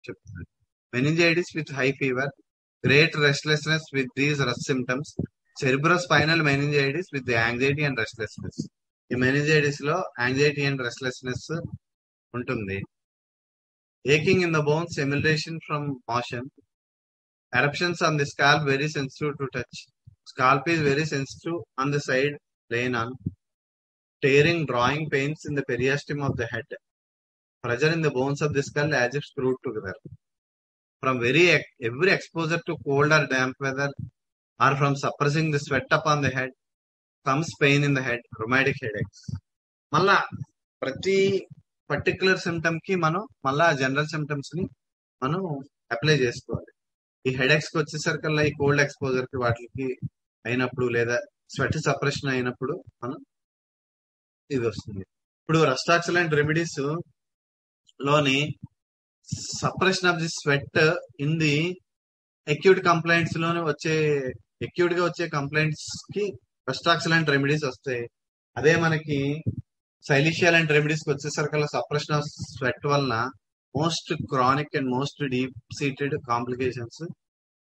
చెప్తున్నాను. Meningitis with high fever, great restlessness with these rash symptoms, cerebrospinal meningitis with anxiety and restlessness. ఈ meningitis లో anxiety and restlessness ఉంటుంది. Aching in the bones, amelioration from motion, eruptions on the scalp very sensitive to touch. Scalp is very sensitive on the side lain on. Tearing, drawing pains in the periosteum of the head. Pressure in the bones of the skull as if screwed together. From every exposure to cold or damp weather, or from suppressing the sweat upon the head, comes pain in the head, rheumatic headaches. మళ్ళా ప్రతి particular symptom కి మనం మళ్ళా general symptoms ని మనం apply చేసుకోవాలి. ఈ headaches కి వచ్చేసరికల్లా ఈ కోల్డ్ ఎక్స్పోజర్ కి వాటికి అయినప్పుడు లేదా స్వెట్ సప్రెషన్ అయినప్పుడు మనం ఇది వస్తుంది. ఇప్పుడు రస్టాక్సిలెంట్ రెమెడీస్ లోని suppression of the sweat in the acute complaints లోనే అక్యూట్ గా వచ్చే కంప్లైంట్స్ కి రస్టాక్సిలెంట్ రెమెడీస్ వస్తాయి. అదే మనకి సైలిషియాలెంట్ రెమెడీస్ కి వచ్చేసరికల్లా సప్రెషన్ ఆఫ్ స్వెట్ వలన most chronic and most deep seated complications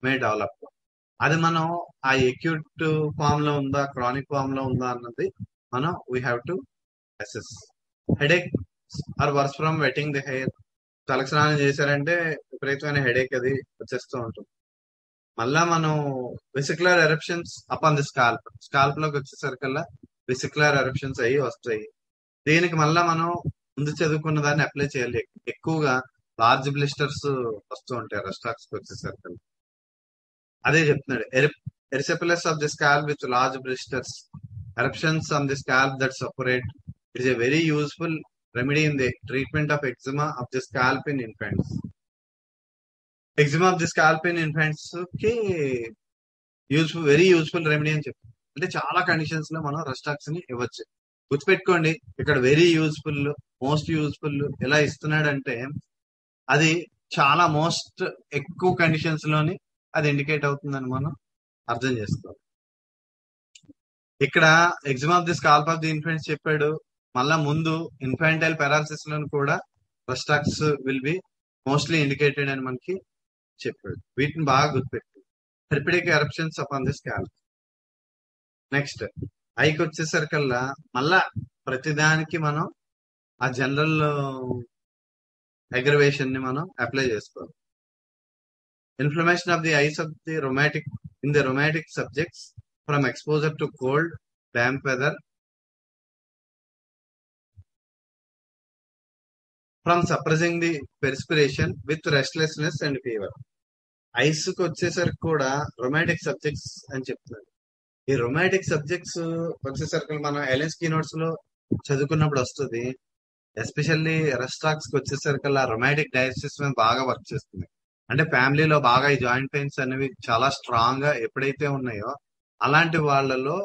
May develop. అది మనం ఆ అక్యూట్ ఫామ్ లో ఉందా క్రానిక్ ఫామ్ లో ఉందా అన్నది మనం we have to assess. Headache are worse from wetting the hair. తలకు స్నానం చేశారంటే విపరీతమైన హెడేక్ అది వచ్చేస్తూ ఉంటుంది. మళ్ళా మనం vesicular eruptions upon the scalp లోకి వచ్చేసరికల్లా వెసిక్యులర్ ఎరప్షన్స్ అయ్యి వస్తాయి. దీనికి మళ్ళా మనం ముందు చదువుకున్న దాన్ని అప్లై చేయాలి. ఎక్కువగా లార్జ్ బ్లిస్టర్స్ వస్తూ ఉంటాయి రస్టాక్స్ వచ్చేసరికి. అదే చెప్తున్నాడు, erysipelas of the scalp with large blisters, eruptions on the scalp that separate. It is a very useful remedy in the treatment of eczema of the scalp in infants. Eczema of the scalp in infants కి very useful remedy అని చెప్తాం. అంటే చాలా conditions లో మనం Rhus tox ని ఇవ్వచ్చు. గుర్తుపెట్టుకోండి, ఇక్కడ వెరీ యూస్ఫుల్, మోస్ట్ యూస్ఫుల్ ఎలా ఇస్తున్నాడంటే అది చాలా మోస్ట్ ఎక్కువ కండిషన్స్ లోని అది ఇండికేట్ అవుతుందని మనం అర్థం చేసుకోవాలి. ఇక్కడ eczema of the scalp of the infants చెప్పాడు. మళ్ళా ముందు ఇన్ఫాంటైల్ పారాలసిస్ లో కూడా Rhus tox will be mostly indicated అని మనకి చెప్పాడు. వీటిని బాగా గుర్తుపెట్టు. Herpetic eruptions upon the scalp. Next ఐకి వచ్చేసరికల్లా మళ్ళా ప్రతిదానికి మనం ఆ జనరల్ అగ్రవేషన్ ని మనం అప్లై చేసుకోవాలి. Inflammation of the eyes of the rheumatic in the rheumatic subjects from exposure to cold damp weather, from suppressing the perspiration with restlessness and fever. Eyes కి వచ్చేసరికి కూడా రొమాటిక్ సబ్జెక్ట్స్ అని చెప్తున్నారు. ఈ రొమాటిక్ సబ్జెక్ట్స్ వచ్చేసరికి మనం ఎల్ఎన్స్కీ నోట్స్ లో చదువుకున్నప్పుడు వస్తుంది. ఎస్పెషల్లీ రస్టాక్స్ కి వచ్చేసరికల్లా రొమాటిక్ డయాసిస్ మీద బాగా వర్క్ చేస్తుంది. అంటే ఫ్యామిలీలో బాగా ఈ జాయింట్ పెయిన్స్ అనేవి చాలా స్ట్రాంగ్ గా ఎప్పుడైతే ఉన్నాయో అలాంటి వాళ్ళలో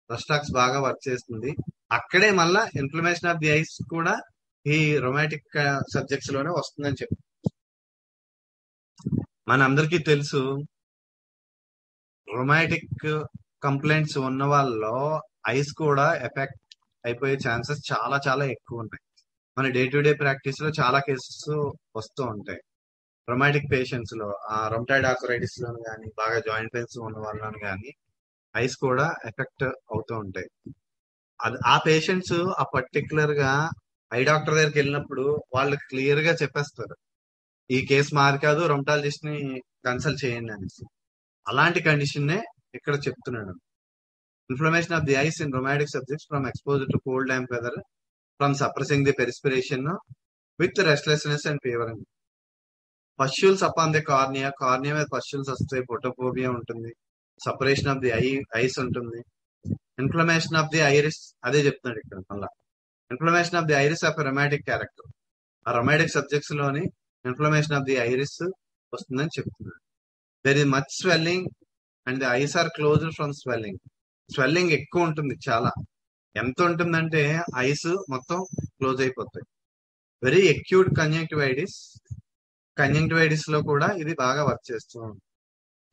రస్టాక్స్ బాగా వర్క్ చేస్తుంది. అక్కడే మళ్ళా ఇన్ఫ్లమేషన్ ఆఫ్ ది ఐస్ కూడా ఈ రొమాటిక్ సబ్జెక్ట్స్ లోనే వస్తుందని చెప్పి మన అందరికీ తెలుసు. రొమాటిక్ కంప్లైంట్స్ ఉన్న వాళ్ళలో ఐస్ కూడా ఎఫెక్ట్ అయిపోయే ఛాన్సెస్ చాలా చాలా ఎక్కువ ఉన్నాయి. మన డే టు డే ప్రాక్టీస్ లో చాలా కేసెస్ వస్తూ ఉంటాయి. రొమాటిక్ పేషెంట్స్ లో రొమటాయిడ్ ఆర్థరైటిస్ లోను కానీ బాగా జాయింట్ పెయిన్స్ ఉన్న వాళ్ళని కానీ ఐస్ కూడా ఎఫెక్ట్ అవుతూ ఉంటాయి. ఆ పేషెంట్స్ ఆ పర్టికులర్ గా ఐ డాక్టర్ దగ్గరికి వెళ్ళినప్పుడు వాళ్ళు క్లియర్ గా చెప్పేస్తారు, ఈ కేసు మారి కాదు, రొమటాలజిస్ట్ ని కన్సల్ట్ చేయండి అనేసి. అలాంటి కండిషన్ నే ఇక్కడ చెప్తున్నాడు. Inflammation of the eyes in rheumatic subjects from exposure to cold damp weather, from suppressing the perspiration with restlessness and fever. Pustules upon the cornea, cornea మీద పస్ట్యూల్స్ వస్తాయి, ఫోటోఫోబియా ఉంటుంది, సపరేషన్ ఆఫ్ ది ఐస్ ఉంటుంది. Inflammation of the iris, అదే చెప్తున్నాడు ఇక్కడ మళ్ళా. Inflammation of the iris of rheumatic character. ఆ rheumatic subjects లోని ఇన్ఫ్లమేషన్ ఆఫ్ ది ఐరిస్ వస్తుందని చెప్తున్నాడు. There is much swelling and the eyes are closed from swelling. Swelling ఎక్కువ ఉంటుంది, చాలా ఎంత ఉంటుందంటే ఐస్ మొత్తం క్లోజ్ అయిపోతాయి. వెరీ అక్యూట్ కంజంక్టివైటిస్ లో కూడా ఇది బాగా వర్క్ చేస్తూ ఉంది.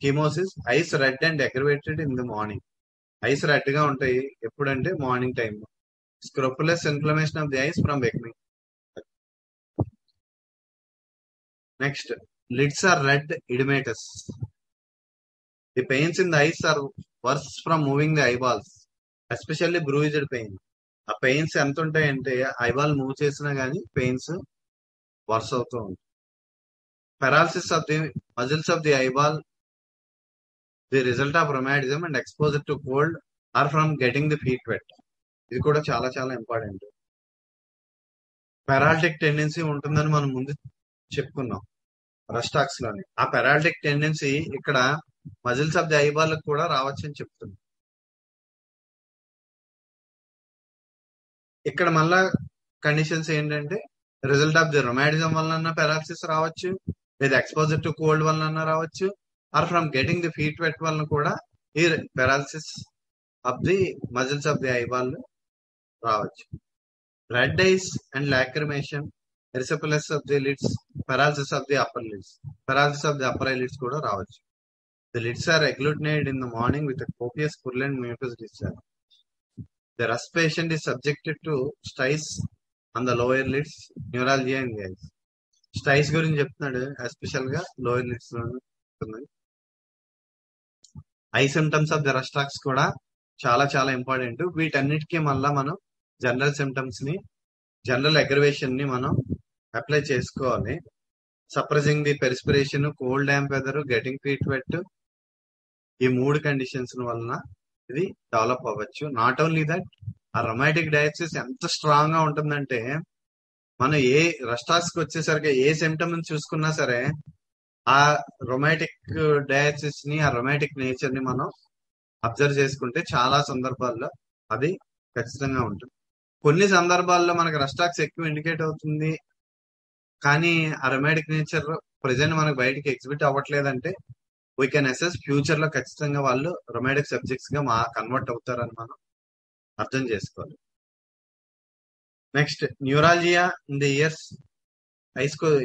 Chemosis, eyes red and aggravated in the morning. Eyes red గా ఉంటాయి ఎప్పుడంటే morning time. Scrofulous inflammation of the eyes from beckoning. Next, lids are red oedematous. The pains in the eyes are worse from moving the eyeballs, especially bruised pain. ఆ pains ఎంత ఉంటాయంటే eyeball move చేసినా గానీ pains worse అవుతూ ఉంటాయి. Paralysis of the muscles of the eyeball, the result of rheumatism and exposure to cold or from getting the feet wet. ఇది కూడా చాలా చాలా ఇంపార్టెంట్. పెరాల్టిక్ టెండెన్సీ ఉంటుందని మనం ముందు చెప్పుకున్నాం రస్టాక్స్ లోని. ఆ పెరాల్టిక్ టెండెన్సీ ఇక్కడ మజిల్స్ ఆఫ్ ది ఐబాల్ కూడా రావచ్చని చెప్తుంది. ఇక్కడ మళ్ళా కండిషన్స్ ఏంటంటే రిజల్ట్ ఆఫ్ ది రొమాటిజం వలన పెరాలసిస్ రావచ్చు, లేదా ఎక్స్పోజర్ టు కోల్డ్ వలన రావచ్చు, or from getting the feet wet వలన కూడా ఈ paralysis of the muscles of the eyeball రావచ్చు. Red eyes and lacrimation, erysipelas of the lids, paralysis of the upper lids, paralysis of the upper eyelids కూడా రావచ్చు. The lids are agglutinated in the morning with a copious purulent mucus discharge. The rust patient is subjected to stys on the lower lids, neuralgia in the eyes. Styes గురించి చెప్తున్నాడు, especial గా lower lids లో. Eye symptoms of the Rhus tox కూడా చాలా చాలా important. వీటన్నిటికీ మళ్ళా మనం జనరల్ సిమ్టమ్స్ ని, జనరల్ అగ్రవేషన్ ని మనం అప్లై చేసుకోవాలి. Suppressing the perspiration, cold damp weather, getting feet wet, ఈ 3 కండిషన్స్ వలన ఇది డెవలప్ అవ్వచ్చు. నాట్ ఓన్లీ దట్, ఆ రొమాటిక్ డయాసిస్ ఎంత స్ట్రాంగ్ గా ఉంటుందంటే మనం ఏ రస్టాక్స్ కి వచ్చేసరికి ఏ సిమ్టమ్ చూసుకున్నా సరే ఆ రొమాటిక్ డయాసిస్ ని, ఆ రొమాటిక్ నేచర్ ని మనం అబ్జర్వ్ చేసుకుంటే చాలా సందర్భాల్లో అది ఖచ్చితంగా ఉంటుంది. కొన్ని సందర్భాల్లో మనకి రస్టాక్స్ ఎక్కువ ఇండికేట్ అవుతుంది కానీ ఆ రొమాటిక్ నేచర్ ప్రెసెంట్ మనకు బయటకి ఎగ్జిబిట్ అవ్వట్లేదంటే వీ కెన్ అసెస్ ఫ్యూచర్ లో ఖచ్చితంగా వాళ్ళు రొమాటిక్ సబ్జెక్ట్స్ గా కన్వర్ట్ అవుతారని మనం అర్థం చేసుకోవాలి. Next, neuralgia in the ears.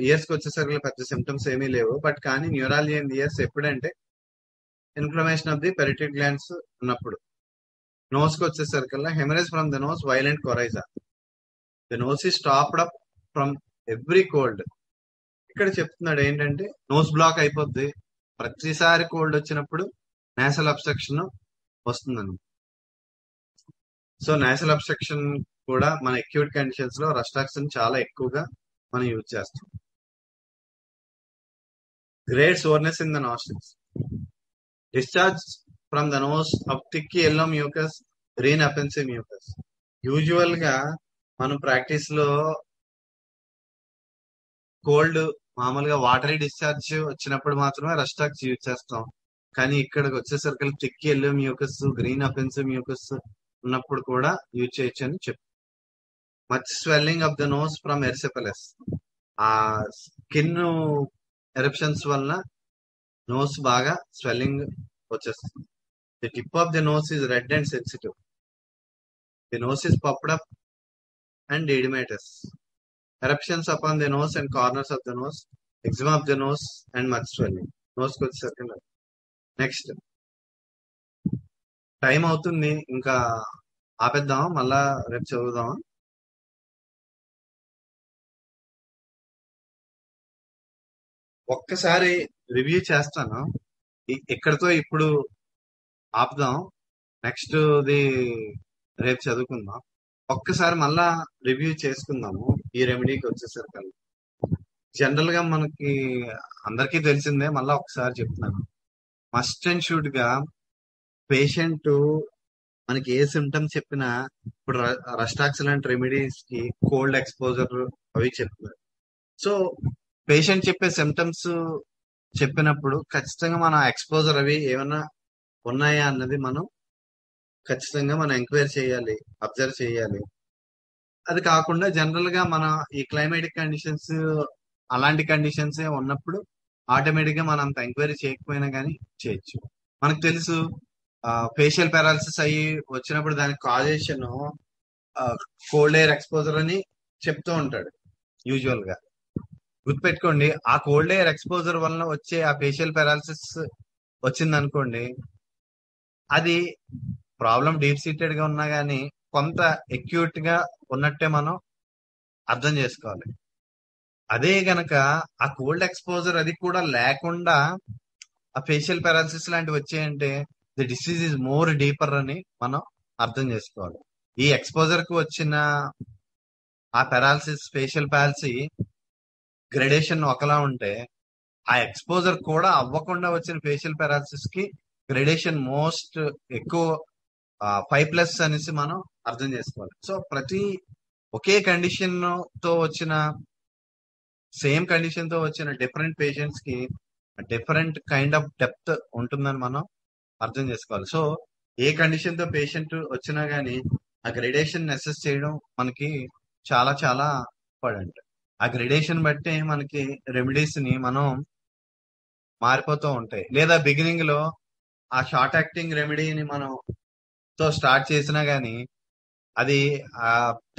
Ears కి వచ్చేసరికి పెద్ద సిమ్టమ్స్ ఏమీ లేవు, బట్ కానీ న్యూరాలజియా ఇన్ ది ఇయర్స్ ఎప్పుడంటే inflammation of the parotid glands ఉన్నప్పుడు. నోస్ కి వచ్చేసరికల్లా haemorrhage from the nose, violent coryza. The nose is stopped up from every cold. ఇక్కడ చెప్తున్నాడు ఏంటంటే నోస్ బ్లాక్ అయిపోద్ది ప్రతిసారి కోల్డ్ వచ్చినప్పుడు, నేసల్ అబ్స్ట్రక్షన్ వస్తుందని. సో నేసల్ అబ్స్ట్రక్షన్ కూడా మన అక్యూట్ కండిషన్స్ లో రస్టాక్స్ చాలా ఎక్కువగా మనం యూజ్ చేస్తాం. Great soreness in the nostrils, discharge from the nose of thick yellow mucus, green offensive mucus. Usual గా మనం ప్రాక్టీస్ లో కోల్డ్ మామూలుగా వాటరీ డిశ్చార్జ్ వచ్చినప్పుడు మాత్రమే రస్టాక్స్ యూజ్ చేస్తాం. కానీ ఇక్కడికి వచ్చేసరికి thick yellow mucus, green offensive mucus ఉన్నప్పుడు కూడా యూజ్ చేయొచ్చు అని చెప్పు. Much swelling of the nose from erysipelas, ఆ స్కిన్ ఎరప్షన్స్ వలన నోస్ బాగా స్వెల్లింగ్ వచ్చేస్తుంది. The tip of the nose is red and sensitive. The nose is puffed up and oedematous. Eruptions upon the nose and corners of the nose, eczema of the nose and much swelling. Nose కి వచ్చేసరికి next, time అవుతుంది, ఇంకా ఆపేద్దాం, మళ్ళా రేపు చదువుదాం. ఒక్కసారి review చేస్తాను, ఇక్కడతో ఇప్పుడు ఆపుదాం, నెక్స్ట్ ది రేపు చదువుకుందాం. ఒక్కసారి మళ్ళా రివ్యూ చేసుకుందాము ఈ రెమెడీకి వచ్చేసరికి. జనరల్ గా మనకి అందరికీ తెలిసిందే, మళ్ళా ఒకసారి చెప్తున్నాను. మస్ట్ అండ్ షుడ్ గా పేషెంట్ మనకి ఏ సిమ్టమ్స్ చెప్పినా, ఇప్పుడు రస్టాక్స్ లాంటి రెమెడీస్ కి కోల్డ్ ఎక్స్పోజర్ అవి చెప్తున్నారు. సో పేషెంట్ చెప్పే సిమ్టమ్స్ చెప్పినప్పుడు ఖచ్చితంగా మన ఎక్స్పోజర్ అవి ఏమైనా ఉన్నాయా అన్నది మనం ఖచ్చితంగా మనం ఎంక్వైరీ చేయాలి, అబ్జర్వ్ చేయాలి. అది కాకుండా జనరల్ గా మన ఈ క్లైమేటిక్ కండిషన్స్ అలాంటి కండిషన్స్ ఉన్నప్పుడు ఆటోమేటిక్ గా మనం అంత ఎంక్వైరీ చేయకపోయినా కానీ చేయొచ్చు. మనకు తెలుసు ఫేషియల్ పారాలిసిస్ అయ్యి వచ్చినప్పుడు దానికి కాజేషన్ కోల్డ్ ఎయిర్ ఎక్స్పోజర్ అని చెప్తూ ఉంటాడు యూజువల్ గా. గుర్తుపెట్టుకోండి, ఆ కోల్డ్ ఎయిర్ ఎక్స్పోజర్ వలన వచ్చే ఆ ఫేషియల్ పారాలిసిస్ వచ్చింది అనుకోండి, అది ప్రాబ్లం డీప్ సీటెడ్ గా ఉన్నా గానీ కొంత అక్యూట్ గా ఉన్నట్టే మనం అర్థం చేసుకోవాలి. అదే గనక ఆ కోల్డ్ ఎక్స్పోజర్ అది కూడా లేకుండా ఆ ఫేషియల్ పారాలసిస్ లాంటివి వచ్చాయంటే the disease is more deeper అని మనం అర్థం చేసుకోవాలి. ఈ ఎక్స్పోజర్ కు వచ్చిన ఆ పారాలసిస్, ఫేషియల్ పాలసీ గ్రెడేషన్ ఒకలా ఉంటే, ఆ ఎక్స్పోజర్ కూడా అవ్వకుండా వచ్చిన ఫేషియల్ పారాలసిస్ కి గ్రెడేషన్ మోస్ట్ ఎక్కువ 5+ అనేసి మనం అర్థం చేసుకోవాలి. సో ప్రతి ఒకే కండిషన్ తో వచ్చిన సేమ్ కండిషన్ తో వచ్చిన డిఫరెంట్ పేషెంట్స్ కి డిఫరెంట్ కైండ్ ఆఫ్ డెప్త్ ఉంటుందని మనం అర్థం చేసుకోవాలి. సో ఏ కండిషన్ తో పేషెంట్ వచ్చినా గానీ ఆ గ్రెడేషన్ అసెస్ చేయడం మనకి చాలా చాలా ఇంపార్టెంట్. ఆ గ్రెడేషన్ బట్టి మనకి రెమెడీస్ ని మనం మారిపోతూ ఉంటాయి. లేదా బిగినింగ్ లో ఆ షార్ట్ యాక్టింగ్ రెమెడీని మనం తో స్టార్ట్ చేసినా గానీ అది ఆ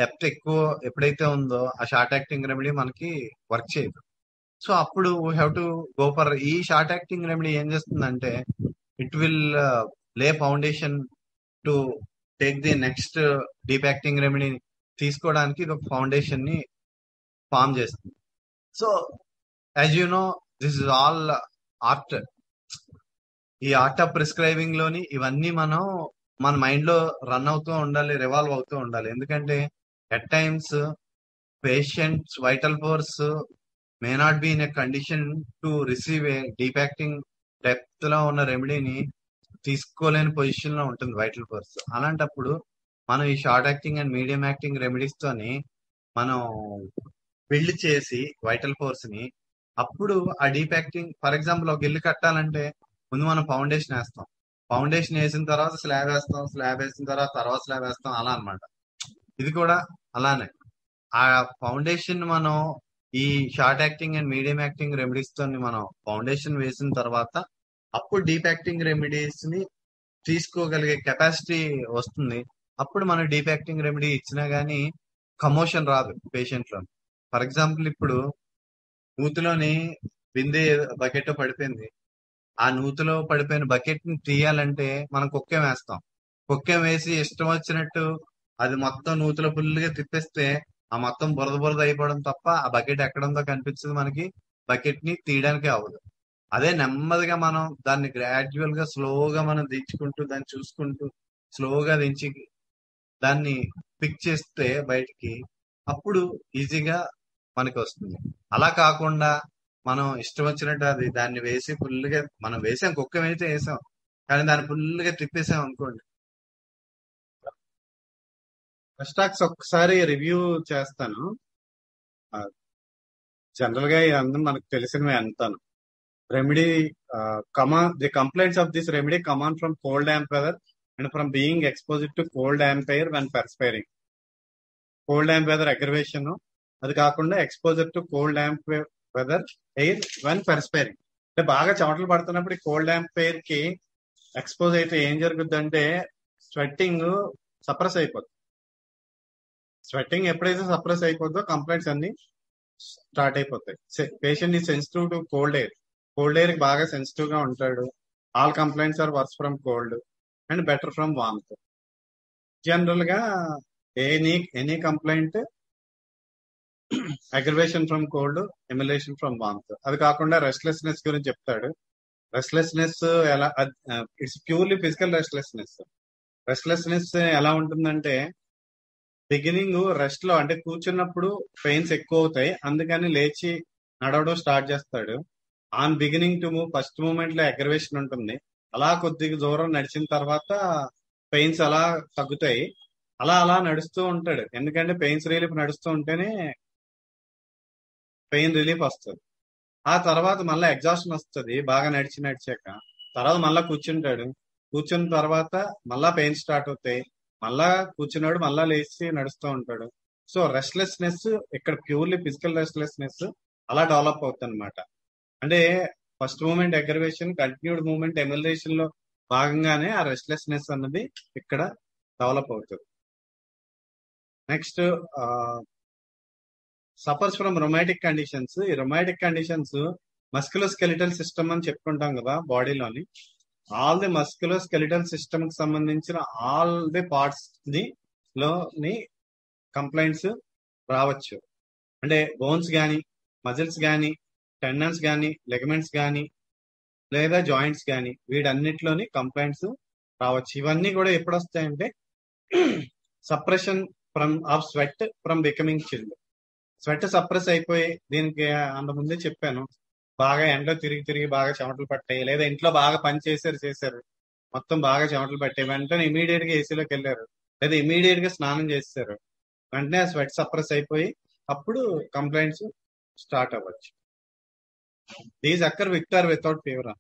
డెప్త్ ఎక్కువ ఎప్పుడైతే ఉందో ఆ షార్ట్ యాక్టింగ్ రెమెడీ మనకి వర్క్ చేయదు. సో అప్పుడు we have to go for ఈ షార్ట్ యాక్టింగ్ రెమెడీ ఏం చేస్తుందంటే ఇట్ విల్ లే foundation to take the next deep acting remedy తీసుకోవడానికి ఇది ఒక ఫౌండేషన్ ని ఫామ్ చేస్తుంది. So as you know this is all art. ఈ ఆర్ట్ ఆఫ్ ప్రిస్క్రైబింగ్ లోని ఇవన్నీ మనం మన మైండ్ లో రన్ అవుతూ ఉండాలి, రివాల్వ్ అవుతూ ఉండాలి. ఎందుకంటే at times patients vital force may not be in a condition to receive a deep acting depth లో ఉన్న రెమెడీని తీసుకోలేని పొజిషన్ లో ఉంటుంది వైటల్ ఫోర్స్. అలాంటప్పుడు మనం ఈ short acting and medium acting remedies తోని మనం బిల్డ్ చేసి వైటల్ ఫోర్స్ ని అప్పుడు ఆ డీప్ యాక్టింగ్, ఫర్ ఎగ్జాంపుల్ ఒక ఇల్లు కట్టాలంటే ముందు మనం ఫౌండేషన్ వేస్తాం, ఫౌండేషన్ వేసిన తర్వాత స్లాబ్ వేస్తాం, స్లాబ్ వేసిన తర్వాత స్లాబ్ వేస్తాం, అలా అన్నమాట. ఇది కూడా అలానే ఆ ఫౌండేషన్ మనం ఈ short acting and medium acting remedies తో మనం ఫౌండేషన్ వేసిన తర్వాత అప్పుడు డీప్ యాక్టింగ్ రెమెడీస్ ని తీసుకోగలిగే కెపాసిటీ వస్తుంది. అప్పుడు మనం డీప్ యాక్టింగ్ రెమెడీ ఇచ్చినా గానీ కమోషన్ రాదు పేషెంట్ లో. ఫర్ ఎగ్జాంపుల్ ఇప్పుడు నూతిలోని బిందె బకెట్ పడిపోయింది, ఆ నూతిలో పడిపోయిన బకెట్ ని తీయాలంటే మనం కుక్కెం వేస్తాం. కుక్కెం వేసి ఇష్టం వచ్చినట్టు అది మొత్తం నూతిలో ఫుల్గా తిప్పేస్తే ఆ మొత్తం బురద బురద అయిపోవడం తప్ప ఆ బకెట్ ఎక్కడంతో కనిపించదు, మనకి బకెట్ ని తీయడానికి అవ్వదు. అదే నెమ్మదిగా మనం దాన్ని గ్రాడ్యువల్ గా స్లోగా మనం దించుకుంటూ దాన్ని చూసుకుంటూ స్లోగా దించి దాన్ని పిక్ చేస్తే బయటికి అప్పుడు ఈజీగా మనకి వస్తుంది. అలా కాకుండా మనం ఇష్టం వచ్చినట్టు అది దాన్ని వేసి ఫుల్గా మనం వేసాం, కుక్క అయితే వేసాం, కానీ దాన్ని ఫుల్గా తిప్పేసాం అనుకోండి. స్టాక్స్ ఒక్కసారి రివ్యూ చేస్తాను. జనరల్ గా ఇదంతా మనకు తెలిసినవి అంతాను. Remedy the complaints of this remedy come on from cold damp weather and from being exposed to cold damp air when perspiring. Cold damp weather aggravation, అది కాకుండా exposure to cold damp weather air when perspiring. అంటే బాగా చెమటలు పడుతున్నప్పుడు ఈ cold damp air కి expose అయితే ఏం జరుగుద్ది అంటే స్వెట్టింగ్ సప్రెస్ అయిపోతుంది. స్వెట్టింగ్ ఎప్పుడైతే సప్రెస్ అయిపోతుందో కంప్లైంట్స్ అన్ని స్టార్ట్ అయిపోతాయి. Patient is sensitive to cold air, cold air కి బాగా సెన్సిటివ్ గా ఉంటాడు. All complaints are worse from cold and better from warmth. General గా any complaint aggravation from cold, amelioration from warmth. అది కాకుండా రెస్ట్లెస్నెస్ గురించి చెప్తాడు. రెస్ట్లెస్నెస్ ఎలా, it's purely physical restlessness. Restlessness ఎలా ఉంటుందంటే బిగినింగ్ రెస్ట్ లో అంటే కూర్చున్నప్పుడు పెయిన్స్ ఎక్కువ అవుతాయి, అందుకని లేచి నడవడం స్టార్ట్ చేస్తాడు. On beginning to move first moment లో అగ్రవేషన్ ఉంటుంది. అలా కొద్దిగా దూరం నడిచిన తర్వాత పెయిన్స్ అలా తగ్గుతాయి. అలా అలా నడుస్తూ ఉంటాడు, ఎందుకంటే పెయిన్స్ రిలీఫ్ నడుస్తూ ఉంటేనే పెయిన్ రిలీఫ్ వస్తుంది. ఆ తర్వాత మళ్ళీ ఎగ్జాస్షన్ వస్తుంది బాగా నడిచాక. తర్వాత మళ్ళా కూర్చుంటాడు, కూర్చున్న తర్వాత మళ్ళా పెయిన్ స్టార్ట్ అవుతాయి, మళ్ళా కూర్చున్నాడు, మళ్ళా లేచి నడుస్తూ ఉంటాడు. సో రెస్ట్లెస్నెస్ ఇక్కడ ప్యూర్లీ ఫిజికల్ రెస్ట్లెస్నెస్ అలా డెవలప్ అవుతుంది అనమాట. అంటే first moment aggravation, continued moment amelioration లో భాగంగానే ఆ రెస్ట్లెస్నెస్ అన్నది ఇక్కడ డెవలప్ అవుతుంది. Next suffers from rheumatic conditions. ఈ రొమాటిక్ కండిషన్స్ మస్కులోస్కెలిటల్ సిస్టమ్ అని చెప్పుకుంటాం కదా బాడీలోని. ఆల్ ది మస్కులోస్కెలిటల్ సిస్టమ్ కి సంబంధించిన ఆల్ ది పార్ట్స్ లోని కంప్లైంట్స్ రావచ్చు. అంటే బోన్స్ కానీ, మజిల్స్ కానీ, టెండన్స్ కానీ, లెగమెంట్స్ కానీ, లేదా జాయింట్స్ కానీ, వీటన్నిటిలోని కంప్లైంట్స్ రావచ్చు. ఇవన్నీ కూడా ఎప్పుడు వస్తాయంటే suppression of sweat from becoming chilled. Sweat suppress అయిపోయి, దీనికి అంత ముందే చెప్పాను, బాగా ఎండలో తిరిగి తిరిగి బాగా చెమటలు పట్టాయి, లేదా ఇంట్లో బాగా పని చేశారు మొత్తం బాగా చెమటలు పట్టాయి, వెంటనే ఇమీడియట్ గా ఏసీలోకి వెళ్ళారు, లేదా ఇమీడియట్ గా స్నానం చేస్తారు, వెంటనే ఆ స్వెట్ సప్రెస్ అయిపోయి అప్పుడు కంప్లైంట్స్ స్టార్ట్ అవ్వచ్చు. These occur with or without fever.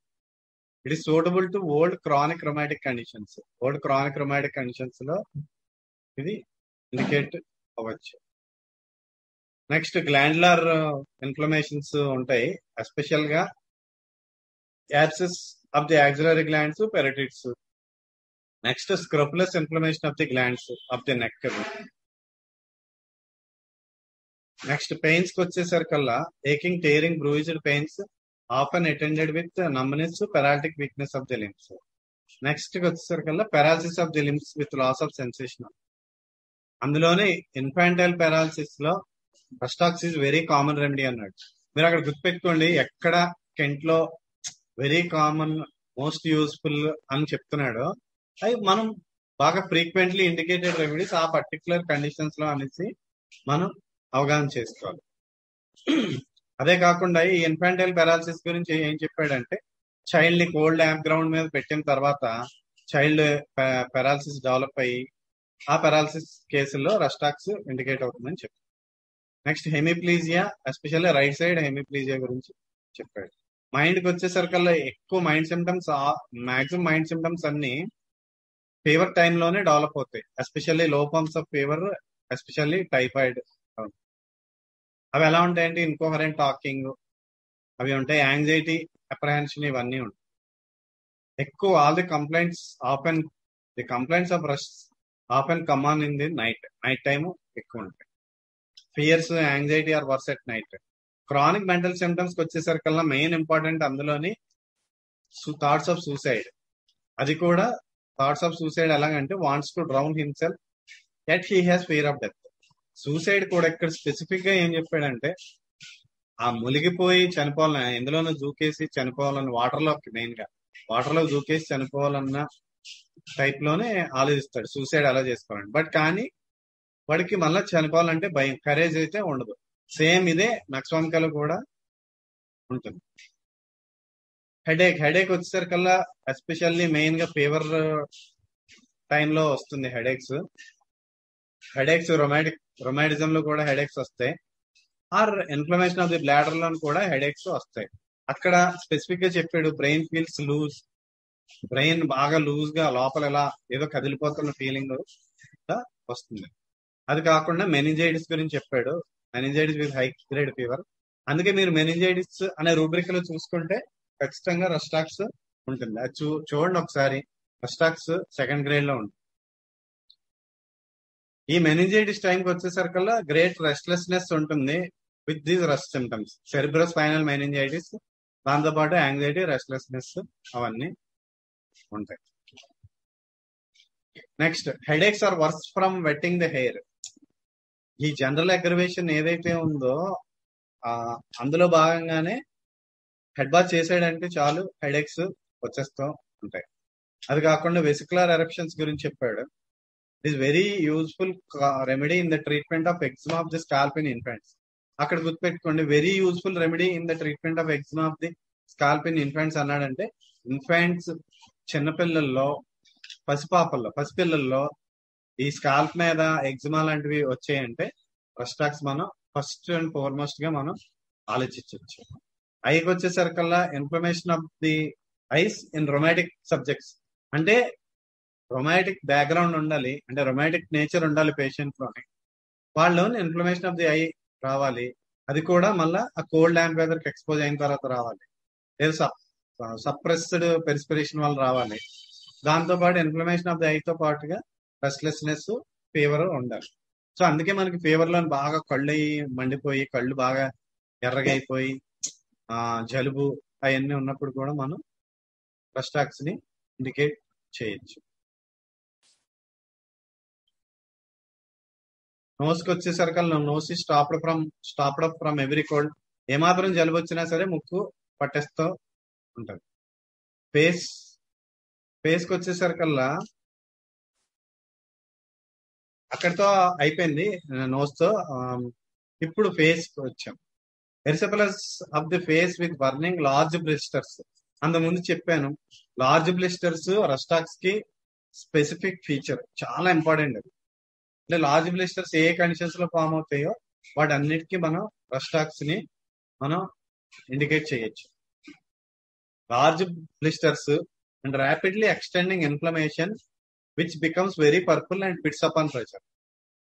It is suitable to old chronic rheumatic conditions. Old chronic rheumatic conditions లో ఇది ఇండికేట్ అవ్వచ్చు. నెక్స్ట్ గ్లాండ్యులర్ ఇన్ఫ్లమేషన్స్ ఉంటాయి, ఎస్పెషల్ గా abscess of the axillary glands, parotids. Next scrofulous inflammation of the glands of the neck. Next pains కి వచ్చేసరికల్లా aching, tearing, bruised pains often attended with numbness, paralytic weakness of the limbs. Next కి వచ్చేసరికల్లా paralysis of the limbs with loss of sensation. అందులోనే infantile paralysis లో Rhus tox is very common remedy అన్నాడు. మీరు అక్కడ గుర్తుపెట్టుకోండి, ఎక్కడ కెంట్ లో వెరీ కామన్, మోస్ట్ యూస్ఫుల్ అని చెప్తున్నాడు, అవి మనం బాగా ఫ్రీక్వెంట్లీ ఇండికేటెడ్ రెమెడీస్ ఆ పర్టికులర్ కండిషన్స్ లో అనేసి మనం అవగాహన చేసుకోవాలి. అదే కాకుండా ఈ ఇన్ఫాంటైల్ పెరాలసిస్ గురించి ఏం చెప్పాడంటే, చైల్డ్ ని కోల్డ్ ల్యాంప్ గ్రౌండ్ మీద పెట్టిన తర్వాత చైల్డ్ పెరాలసిస్ డెవలప్ అయ్యి ఆ పెరాలసిస్ కేసుల్లో రస్టాక్స్ ఇండికేట్ అవుతుందని చెప్పాడు. Next hemiplegia, especially right side hemiplegia గురించి చెప్పాడు. మైండ్ కి వచ్చేసరికల్లా ఎక్కువ mind symptoms, maximum mind symptoms అన్ని ఫీవర్ టైంలోనే డెవలప్ అవుతాయి, especially low forms of fever, especially typhoid. అవి ఎలా ఉంటాయంటే ఇన్కోహరెంట్ టాకింగ్ అవి ఉంటాయి, యాంగ్జైటీ, అప్రహెన్షన్ ఇవన్నీ ఉంటాయి. ఎక్కువ all the complaints of Rhus often come on in the night time ఎక్కువ ఉంటాయి. Fears, anxiety are worse at night. Chronic mental symptoms కి వచ్చేసరికల్లా మెయిన్ ఇంపార్టెంట్ అందులోని థాట్స్ ఆఫ్ సూసైడ్. అది కూడా థాట్స్ ఆఫ్ సూసైడ్ ఎలాగంటే wants to drown himself yet he has fear of death. Suicide కూడా ఇక్కడ స్పెసిఫిక్ గా ఏం చెప్పాడంటే, ఆ మునిగిపోయి చనిపోవాలని, ఎందులోనూ దూకేసి చనిపోవాలని, మెయిన్ గా వాటర్ లో దూకేసి చనిపోవాలన్న టైప్ లోనే ఆలోచిస్తాడు సూసైడ్ అలా చేసుకోవాలని. బట్ కానీ వాడికి మళ్ళీ చనిపోవాలంటే భయం, కరేజ్ అయితే ఉండదు. సేమ్ ఇదే నక్స్వామికలో కూడా ఉంటుంది. హెడేక్ వచ్చేసరికల్లా ఎస్పెషల్లీ మెయిన్ గా ఫీవర్ టైంలో వస్తుంది హెడేక్స్. రొమాటిజం లో కూడా హెడేక్స్ వస్తాయి, or inflammation of the bladder లో కూడా హెడేక్స్ వస్తాయి. అక్కడ స్పెసిఫిక్ గా చెప్పాడు, బ్రెయిన్ ఫీల్స్ లూజ్, బ్రెయిన్ బాగా లూజ్ గా లోపల ఎలా ఏదో కదిలిపోతున్న ఫీలింగ్ వస్తుంది. అది కాకుండా మెనింజైటిస్ గురించి చెప్పాడు, meningitis with high grade fever. అందుకే మీరు మెనింజైటిస్ అనే రూబ్రిక్ లో చూసుకుంటే ఖచ్చితంగా రస్టాక్స్ ఉంటుంది. అది చూడండి ఒకసారి, రస్టాక్స్ సెకండ్ గ్రేడ్ లో ఉంటుంది. ఈ మెనింజైటిస్ టైంకి వచ్చేసరికల్లా గ్రేట్ రెస్ట్లెస్నెస్ ఉంటుంది with these Rhus symptoms, cerebrospinal meningitis, దాంతోపాటు యాంగ్జైటీ, రెస్ట్లెస్నెస్ అవన్నీ ఉంటాయి. Next headaches are worse from wetting the hair. ఈ జనరల్ అగ్రవేషన్ ఏదైతే ఉందో అందులో భాగంగానే హెడ్ బాత్ చేసాడంటే చాలు హెడేక్స్ వచ్చేస్తూ ఉంటాయి. అది కాకుండా వెసికులర్ ఎరప్షన్స్ గురించి చెప్పాడు. It is very useful remedy in the treatment of eczema of the scalp in infants. అక్కడ గుర్తుపెట్టుకోండి, very useful remedy in the treatment of eczema of the scalp in infants అన్నాడంటే, infants చిన్నపిల్లల్లో, పసిపిల్లల్లో ఈ scalp మీద eczema లాంటివి వచ్చాయంటే rhus tox మనం first and foremost గా మనం ఆలోచించవచ్చు. ఐకి వచ్చేసరికల్లా inflammation of the eyes in rheumatic subjects, అంటే రొమాటిక్ బ్యాక్గ్రౌండ్ ఉండాలి, అంటే రొమాటిక్ నేచర్ ఉండాలి పేషెంట్ లోని, వాళ్ళలోని ఇన్ఫ్లమేషన్ ఆఫ్ ది ఐ రావాలి. అది కూడా మళ్ళా ఆ కోల్డ్ ల్యాంప్ వెదర్ కి ఎక్స్పోజ్ అయిన తర్వాత రావాలి, లేదా సప్రెస్డ్ పెరిస్పిరేషన్ వల్ల రావాలి. దాంతో పాటు ఇన్ఫ్లమేషన్ ఆఫ్ ది ఐతో పాటుగా రెస్ట్లెస్నెస్, ఫీవర్ ఉండాలి. సో అందుకే మనకి ఫీవర్ లో బాగా కళ్ళు మండిపోయి, కళ్ళు బాగా ఎర్రగా అయిపోయి, జలుబు అవన్నీ ఉన్నప్పుడు కూడా మనం రస్టాక్స్ ని ఇండికేట్ చేయొచ్చు. నోస్ కి వచ్చేసరికి nose stopped from every cold ఏమాత్రం జలుబు వచ్చినా సరే ముక్కు పట్టేస్తూ ఉంటది. ఫేస్ ఫేస్కి వచ్చేసరికల్లా అక్కడితో అయిపోయింది నోస్ తో. ఇప్పుడు ఫేస్ వచ్చాం. Erysipelas of the face with burning large blisters. అంత ముందు చెప్పాను, లార్జ్ బ్లిస్టర్స్ రస్టాక్స్ కి స్పెసిఫిక్ ఫీచర్, చాలా ఇంపార్టెంట్ అది. అంటే లార్జ్ బ్లిస్టర్స్ ఏ కండిషన్స్ లో ఫామ్ అవుతాయో వాటన్నిటికీ మనం రస్టాక్స్ ని మనం ఇండికేట్ చేయొచ్చు. Large blisters and rapidly extending inflammation which becomes very purple and pits up on pressure.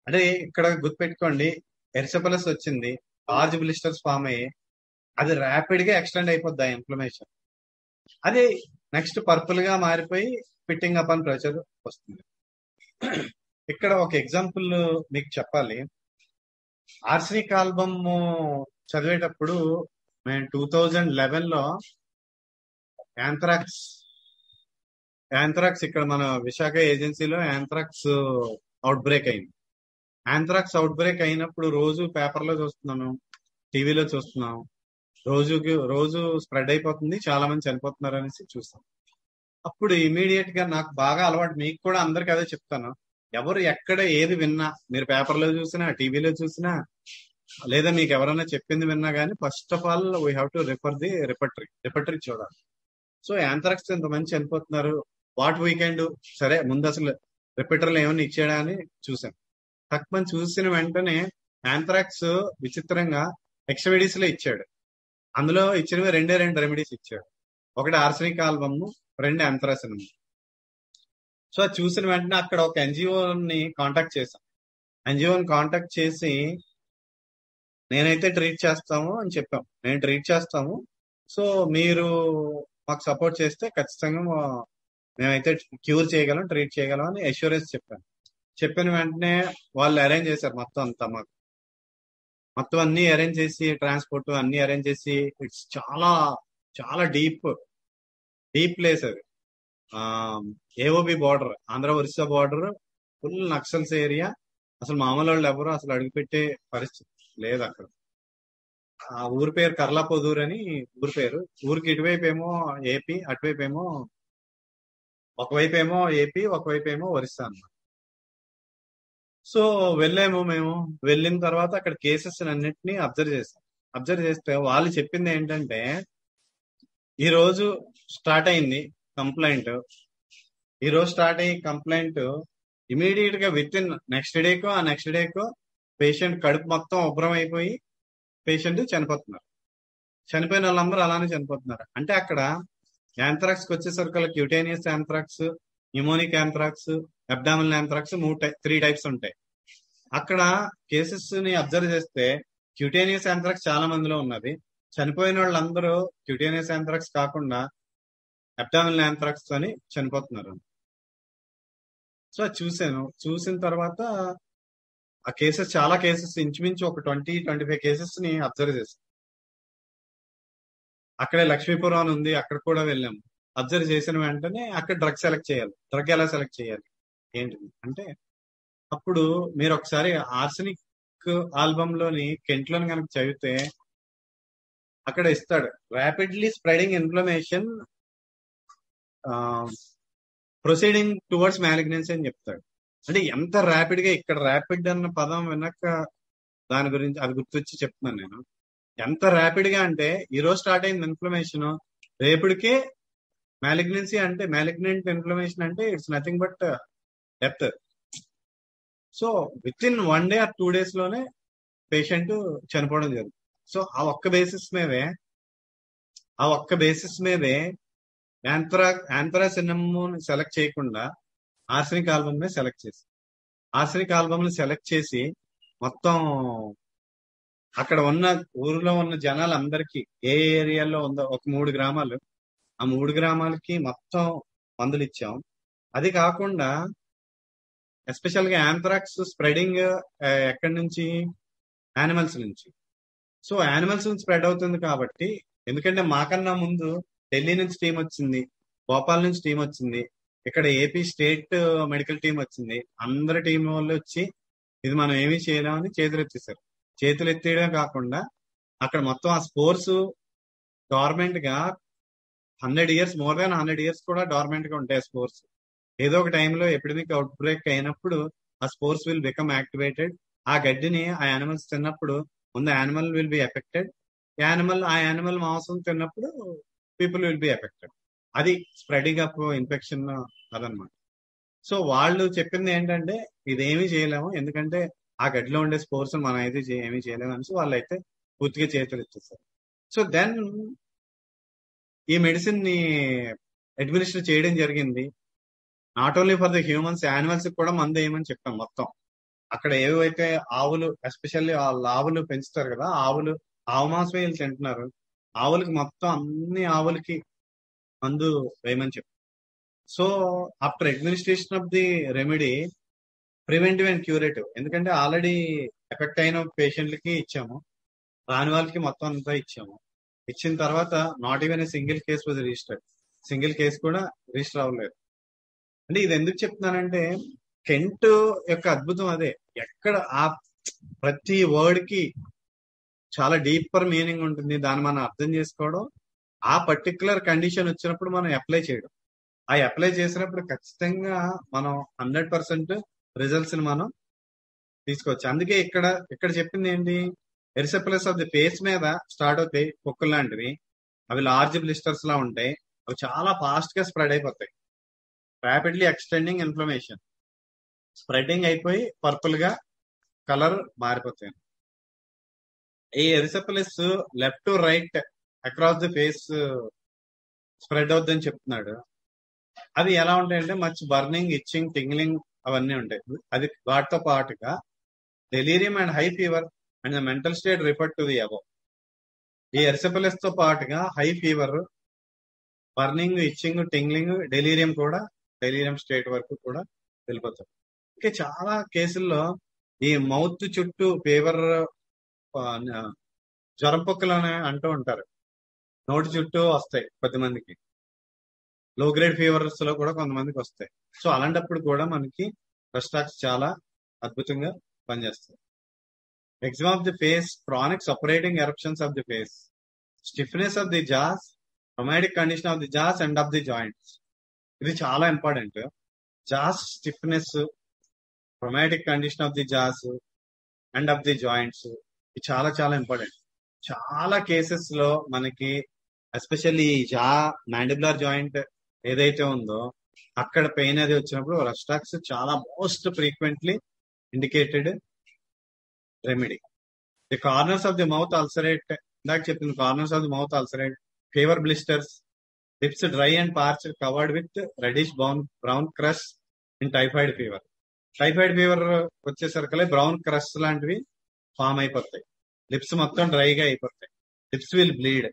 అంటే ఇక్కడ గుర్తుపెట్టుకోండి, ఎరిసెపలస్ వచ్చింది, లార్జ్ బ్లిస్టర్స్ ఫామ్ అయ్యి అది ర్యాపిడ్ గా ఎక్స్టెండ్ అయిపోద్ది ఆ ఇన్ఫ్లమేషన్. అది నెక్స్ట్ పర్పుల్ గా మారిపోయి పిట్టింగ్ అప్ ఆన్ ప్రెషర్ వస్తుంది. ఇక్కడ ఒక ఎగ్జాంపుల్ మీకు చెప్పాలి. ఆర్సనిక్ ఆల్బమ్ చదివేటప్పుడు మేము 2011 లో యాంథ్రాక్స్ ఇక్కడ మన విశాఖ ఏజెన్సీలో యాంథ్రాక్స్ అవుట్ బ్రేక్ అయింది. యాంథ్రాక్స్ అవుట్ బ్రేక్ అయినప్పుడు రోజు పేపర్లో చూస్తున్నాను, టీవీలో చూస్తున్నాం, రోజు స్ప్రెడ్ అయిపోతుంది, చాలా మంది చనిపోతున్నారు అనేసి చూస్తాం. అప్పుడు ఇమీడియట్ గా నాకు బాగా అలవాటు, మీకు కూడా అందరికి అదే చెప్తాను, ఎవరు ఎక్కడ ఏది విన్నా, మీరు పేపర్లో చూసినా టీవీలో చూసినా లేదా మీకు ఎవరైనా చెప్పింది విన్నా కానీ first of all we have to refer the repertory చూడాలి. సో యాంథ్రాక్స్ ఇంతమంది చనిపోతున్నారు, వాట్ వీ కెన్ డూ. సరే ముందు అసలు రిపీటర్లు ఏమైనా ఇచ్చాడా అని చూసాం. తక్కువ చూసిన వెంటనే యాంథ్రాక్స్ విచిత్రంగా ఎక్స్విడీస్ లో ఇచ్చాడు. అందులో ఇచ్చినవి రెండు రెమెడీస్ ఇచ్చాడు. ఒకటి ఆర్సనిక్ ఆల్బమ్, రెండు యాంథ్రాసిన్. సో అది చూసిన వెంటనే అక్కడ ఒక ఎన్జిఓని కాంటాక్ట్ చేశాం. ఎన్జిఓని కాంటాక్ట్ చేసి నేనైతే ట్రీట్ చేస్తాము అని చెప్పాం. నేను ట్రీట్ చేస్తాము, సో మీరు మాకు సపోర్ట్ చేస్తే ఖచ్చితంగా మేమైతే క్యూర్ చేయగలం, ట్రీట్ చేయగలం అని అష్యూరెన్స్ చెప్పాను. చెప్పిన వెంటనే వాళ్ళు అరేంజ్ చేశారు మొత్తం అంతా, మాకు మొత్తం అన్ని అరేంజ్ చేసి, ట్రాన్స్పోర్ట్ అన్ని అరేంజ్ చేసి. ఇట్స్ చాలా చాలా డీప్ ప్లేస్ అది. AOB border, Andhra Orissa border, full Naxals area. అసలు మామూలు వాళ్ళు ఎవరు అసలు అడుగుపెట్టే పరిస్థితి లేదు అక్కడ. ఆ ఊరి పేరు కర్లాపొదూరు అని ఊరి పేరు. ఊరికి ఇటువైపు ఏమో ఏపీ, అటువైపు ఏమో, ఒకవైపు ఏమో ఏపీ, ఒకవైపు ఏమో ఒరిస్సా అన్నమాట. సో వెళ్ళాము. మేము వెళ్ళిన తర్వాత అక్కడ కేసెస్ అన్నిటినీ అబ్జర్వ్ చేస్తాం. అబ్జర్వ్ చేస్తే వాళ్ళు చెప్పింది ఏంటంటే, ఈ రోజు స్టార్ట్ అయింది కంప్లైంట్, ఈ రోజు స్టార్ట్ అయ్యి కంప్లైంట్ ఇమీడియట్ గా విత్ ఇన్ నెక్స్ట్ డేకో పేషెంట్ కడుపు మొత్తం ఉబ్బరం అయిపోయి పేషెంట్ చనిపోతున్నారు. చనిపోయిన వాళ్ళందరూ అలానే చనిపోతున్నారు. అంటే అక్కడ యాంథ్రాక్స్ వచ్చేసరికి cutaneous anthrax, mnemonic anthrax, abdominal anthrax 3 types ఉంటాయి. అక్కడ కేసెస్ ని అబ్జర్వ్ చేస్తే క్యూటేనియస్ యాంథ్రాక్స్ చాలా మందిలో ఉన్నది. చనిపోయిన వాళ్ళందరూ క్యూటేనియస్ యాంథ్రాక్స్ కాకుండా అబ్డామినల్ యాంథ్రాక్స్ అని చనిపోతున్నారు. సో చూసిన తర్వాత ఆ కేసెస్, చాలా కేసెస్, ఇంచుమించు ఒక 20-25 కేసెస్ ని అబ్జర్వ్ చేశాం. అక్కడే లక్ష్మీపురం అని ఉంది, అక్కడ కూడా వెళ్ళాము. అబ్జర్వ్ చేసిన వెంటనే అక్కడ డ్రగ్ సెలెక్ట్ చేయాలి. డ్రగ్ ఎలా సెలెక్ట్ చేయాలి ఏంటిది అంటే, అప్పుడు మీరు ఒకసారి ఆర్సనిక్ ఆల్బమ్ లోని కెంట్లోని కనుక చదివితే అక్కడ ఇస్తాడు, rapidly spreading inflammation proceeding towards malignancy అని చెప్తాడు. అంటే ఎంత ర్యాపిడ్ గా, ఇక్కడ ర్యాపిడ్ అన్న పదం విన్నాక దాని గురించి అది గుర్తొచ్చి చెప్తున్నాను నేను. ఎంత ర్యాపిడ్ గా అంటే, ఈ రోజు స్టార్ట్ అయింది ఇన్ఫ్లమేషన్, రేపటికే మ్యాలిగ్నెన్సీ అంటే, మ్యాలిగ్నెంట్ ఇన్ఫ్లమేషన్ అంటే it's nothing but death. So with in 1 day or 2 days లోనే పేషెంట్ చనిపోవడం జరుగుతుంది. సో ఆ ఒక్క బేసిస్ మీదే యాంథ్రాసిన్ సెలెక్ట్ చేయకుండా ఆర్సనిక్ ఆల్బమ్ ని సెలెక్ట్ చేసి మొత్తం అక్కడ ఉన్న ఊరిలో ఉన్న జనాలందరికీ ఏ ఏరియాలో ఉందో ఒక 3 గ్రామాలు, ఆ 3 గ్రామాలకి మొత్తం మందులు ఇచ్చాం. అది కాకుండా ఎస్పెషల్ గా యాంథ్రాక్స్ స్ప్రెడింగ్ ఎక్కడి నుంచి, యానిమల్స్ నుంచి. సో యానిమల్స్ నుంచి స్ప్రెడ్ అవుతుంది కాబట్టి, ఎందుకంటే మాకన్నా ముందు ఢిల్లీ నుంచి టీం వచ్చింది, భోపాల్ నుంచి టీం వచ్చింది, ఇక్కడ ఏపీ స్టేట్ మెడికల్ టీం వచ్చింది. అందరి టీం వాళ్ళు వచ్చి ఇది మనం ఏమీ చేయలేమని చేతులు ఎత్తేసారు. చేతులు ఎత్తేయడం కాకుండా అక్కడ మొత్తం ఆ స్పోర్స్ డార్మెంట్ గా 100 years, మోర్ దాన్ 100 years కూడా డార్మెంట్ గా ఉంటాయి స్పోర్స్. ఏదో ఒక టైంలో ఎపిడమిక్ అవుట్ బ్రేక్ అయినప్పుడు ఆ స్పోర్స్ విల్ బికమ్ యాక్టివేటెడ్. ఆ గడ్డిని ఆ యానిమల్స్ తిన్నప్పుడు ముందు యానిమల్ విల్ బి ఎఫెక్టెడ్. ఆ యానిమల్ మాంసం తిన్నప్పుడు పీపుల్ విల్ బి ఎఫెక్టెడ్. అది స్ప్రెడింగ్ అప్ ఇన్ఫెక్షన్ అదనమాట. సో వాళ్ళు చెప్పింది ఏంటంటే ఇదేమీ చేయలేము, ఎందుకంటే ఆ గడ్డిలో ఉండే స్పోర్స్ మనం అయితే ఏమీ చేయలేము అని వాళ్ళు అయితే పూర్తిగా చేతులు ఇచ్చేస్తారు. సో దెన్ ఈ మెడిసిన్ ని అడ్మినిస్టర్ చేయడం జరిగింది. Not only for the humans, animals కూడా మందు వేయమని చెప్పాం మొత్తం. అక్కడ ఏవైతే ఆవులు, ఎస్పెషల్లీ ఆవులు పెంచుతారు కదా, ఆవు మాంసం వీళ్ళు తింటున్నారు. ఆవులకి మొత్తం అన్ని ఆవులకి మందు వేయమని చెప్పాం. So after administration of the remedy, preventive and curative, ఎందుకంటే ఆల్రెడీ ఎఫెక్ట్ అయిన పేషెంట్లకి ఇచ్చాము, రాని వాళ్ళకి మొత్తం అంతా ఇచ్చాము. ఇచ్చిన తర్వాత not even a single case was registered. Single case కూడా రిజిస్టర్ అవ్వలేదు. అంటే ఇది ఎందుకు చెప్తున్నానంటే కెంట్ యొక్క అద్భుతం అదే. ఎక్కడ ఆ ప్రతి వర్డ్ కి చాలా డీపర్ మీనింగ్ ఉంటుంది. దాన్ని మనం అర్థం చేసుకోవడం, ఆ పర్టికులర్ కండిషన్ వచ్చినప్పుడు మనం అప్లై చేయడం. ఆ అప్లై చేసినప్పుడు ఖచ్చితంగా మనం 100% రిజల్ట్స్ ని మనం తీసుకోవచ్చు. అందుకే ఇక్కడ చెప్పింది ఏంటి, ఎరిసెప్లస్ ఆఫ్ ది ఫేస్ మీద స్టార్ట్ అవుతాయి పొక్కులు లాంటివి. అవి లార్జ్ బ్లిస్టర్స్ లా ఉంటాయి. అవి చాలా ఫాస్ట్ గా స్ప్రెడ్ అయిపోతాయి. ర్యాపిడ్లీ ఎక్స్టెండింగ్ ఇన్ఫ్లమేషన్, స్ప్రెడ్డింగ్ అయిపోయి పర్పుల్ గా కలర్ మారిపోతాయి. ఈ erysipelas left to right across the face spread అవుతుందని చెప్తున్నాడు. అవి ఎలా ఉంటాయంటే మచ్ బర్నింగ్, ఇచ్చింగ్, టింగ్లింగ్ అవన్నీ ఉంటాయి. అది వాటితో పాటుగా delirium and high fever and the mental state refer to the above. ఈ ఎరిసెప్లస్ తో పాటుగా high fever, burning, itching, tingling, delirium state వరకు కూడా వెళ్ళిపోతారు. ఇంకా చాలా కేసుల్లో ఈ మౌత్ చుట్టూ ఫీవర్, జ్వరం పొక్కులు అని అంటూ ఉంటారు. నోటి చుట్టూ వస్తాయి కొద్దిమందికి, లో గ్రేడ్ ఫీవర్స్ లో కూడా కొంతమందికి వస్తాయి. సో అలాంటప్పుడు కూడా మనకి రెస్టాక్స్ చాలా అద్భుతంగా పనిచేస్తాయి. Eczema of the face, chronic suppurating eruptions of the face, stiffness of the jaws, rheumatic condition of the jaws and of the joints. ఇది చాలా important. Jaws stiffness, rheumatic condition of the jaws and of the joints, ఇది చాలా చాలా important. చాలా cases లో మనకి especially mandibular joint ఏదైతే ఉందో అక్కడ పెయిన్ అది వచ్చినప్పుడు రెస్టాక్స్ చాలా most frequently indicated remedy. The corners of the mouth ulcerate, ఇందాక చెప్పింది corners of the mouth ulcerate, fever blisters, lips dry and parched covered with reddish brown crush in typhoid fever. Typhoid fever వచ్చేసరికి brown crush లాంటివి form అయిపోతాయి. Lips మొత్తం డ్రైగా అయిపోతాయి. Lips will bleed.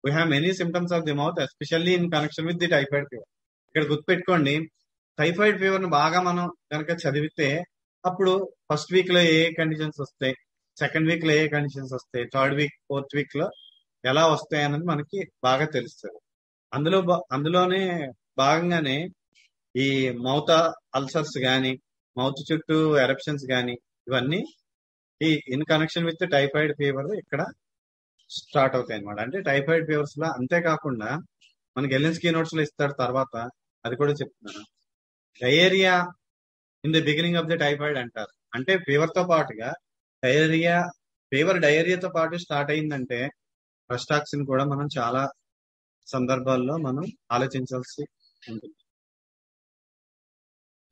We have many symptoms of the mouth especially in connection with the typhoid fever. ఇక్కడ గుర్తుపెట్టుకోండి, typhoid fever ను బాగా మనం కనుక చదివితే అప్పుడు ఫస్ట్ వీక్ లో ఏ కండిషన్స్ వస్తాయి, సెకండ్ వీక్ లో ఏ కండిషన్స్ వస్తాయి, థర్డ్ వీక్, ఫోర్త్ వీక్ లో ఎలా వస్తాయి అన్నది మనకి బాగా తెలుస్తుంది. అందులోనే భాగంగానే ఈ మౌత్ అల్సర్స్ గాని, మౌత్ చుట్టూ ఎరప్షన్స్ గాని, ఇవన్నీ ఈ in connection with typhoid fever ఇక్కడ స్టార్ట్ అవుతాయి అనమాట. అంటే టైఫాయిడ్ ఫీవర్స్ లో అంతేకాకుండా మనకి ఎల్ఎన్స్కీ నోట్స్ లో ఇస్తాడు తర్వాత, అది కూడా చెప్తున్నాను. Diarrhoea in the beginning of the typhoid అంటారు. అంటే ఫీవర్ తో పాటుగా డయేరియాతో పాటు స్టార్ట్ అయిందంటే రెస్టాక్సిన్ కూడా మనం చాలా సందర్భాల్లో మనం ఆలోచించాల్సి ఉంటుంది.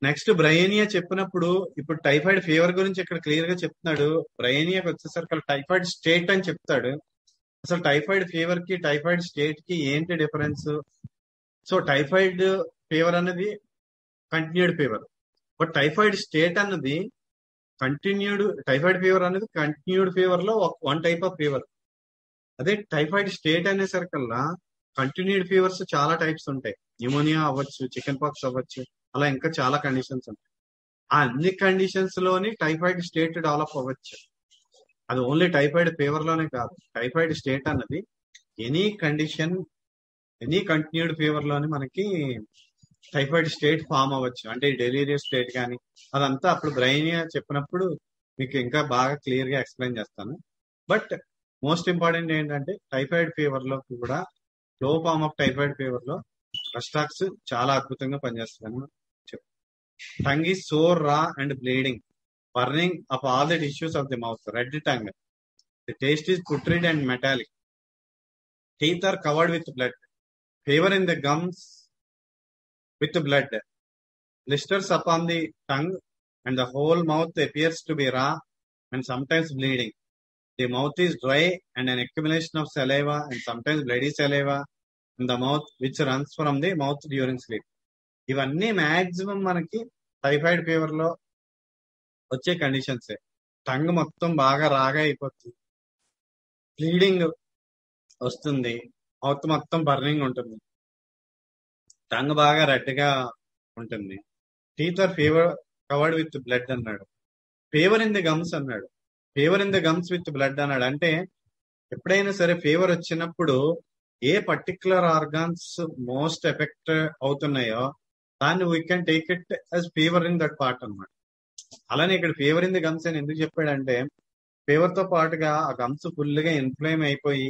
నెక్స్ట్ బ్రయేనియా చెప్పినప్పుడు ఇప్పుడు టైఫాయిడ్ ఫీవర్ గురించి ఇక్కడ క్లియర్ గా చెప్తున్నాడు. బ్రయేనియాకి వచ్చేసరికి టైఫాయిడ్ స్టేట్ అని చెప్తాడు. అసలు టైఫాయిడ్ ఫీవర్ కి టైఫాయిడ్ స్టేట్ కి ఏంటి డిఫరెన్స్? సో టైఫాయిడ్ ఫీవర్ అనేది continued fever, but typhoid state అన్నది టైఫాయిడ్ ఫీవర్ అనేది కంటిన్యూడ్ ఫీవర్ లో వన్ టైప్ ఆఫ్ ఫీవర్. అదే టైఫాయిడ్ స్టేట్ అనేసరికల్లా కంటిన్యూడ్ ఫీవర్స్ చాలా టైప్స్ ఉంటాయి. న్యూమోనియా అవ్వచ్చు, చికెన్ పాక్స్ అవ్వచ్చు, అలా ఇంకా చాలా కండిషన్స్ ఉంటాయి. ఆ అన్ని కండిషన్స్ లోని టైఫాయిడ్ స్టేట్ డెవలప్ అవ్వచ్చు. అది ఓన్లీ టైఫాయిడ్ ఫీవర్ లోనే కాదు. టైఫాయిడ్ స్టేట్ అన్నది ఎనీ కంటిన్యూడ్ ఫీవర్ లోని మనకి టైఫాయిడ్ స్టేట్ ఫామ్ అవ్వచ్చు. అంటే డెలీరియస్ స్టేట్ కానీ అదంతా అప్పుడు బ్రెయినియా చెప్పినప్పుడు మీకు ఇంకా బాగా క్లియర్ గా ఎక్స్ప్లెయిన్ చేస్తాను. బట్ మోస్ట్ ఇంపార్టెంట్ ఏంటంటే టైఫాయిడ్ ఫీవర్ లో కూడా, లో ఫార్మ్ ఆఫ్ టైఫాయిడ్ ఫీవర్ లో రస్టాక్స్ చాలా అద్భుతంగా పనిచేస్తుందని చెప్పు. టంగ్ ఈజ్ సోర్, రా and bleeding, burning of all the tissues of the mouth, red tongue, the taste is putrid and metallic, teeth are covered with blood, fever in the gums with blood, blisters upon the tongue, and the whole mouth appears to be raw and sometimes bleeding. The mouth is dry and an accumulation of saliva and sometimes bloody saliva in the mouth which runs from the mouth during sleep. ఇవన్నీ maximum మనకి typhoid fever లో వచ్చే conditions. Tongue మొత్తం బాగా రాగా అయిపోతుంది, bleeding వస్తుంది, mouth మొత్తం బర్నింగ్ ఉంటుంది, టంగ్ బాగా రెడ్ గా ఉంటుంది, teeth are fever covered with blood అన్నాడు. ఫీవర్ ఇన్ ది గమ్స్ అన్నాడు. Fever in the gums with blood అన్నాడు. అంటే ఎప్పుడైనా సరే ఫీవర్ వచ్చినప్పుడు ఏ పర్టికులర్ ఆర్గాన్స్ మోస్ట్ ఎఫెక్ట్ అవుతున్నాయో దాన్ని we can take it as fever in that part అన్నమాట. అలానే ఇక్కడ ఫీవర్ ఇన్ ది గమ్స్ అని ఎందుకు చెప్పాడంటే, ఫీవర్ తో పాటుగా ఆ గమ్స్ ఫుల్ గా ఇన్ఫ్లేమ్ అయిపోయి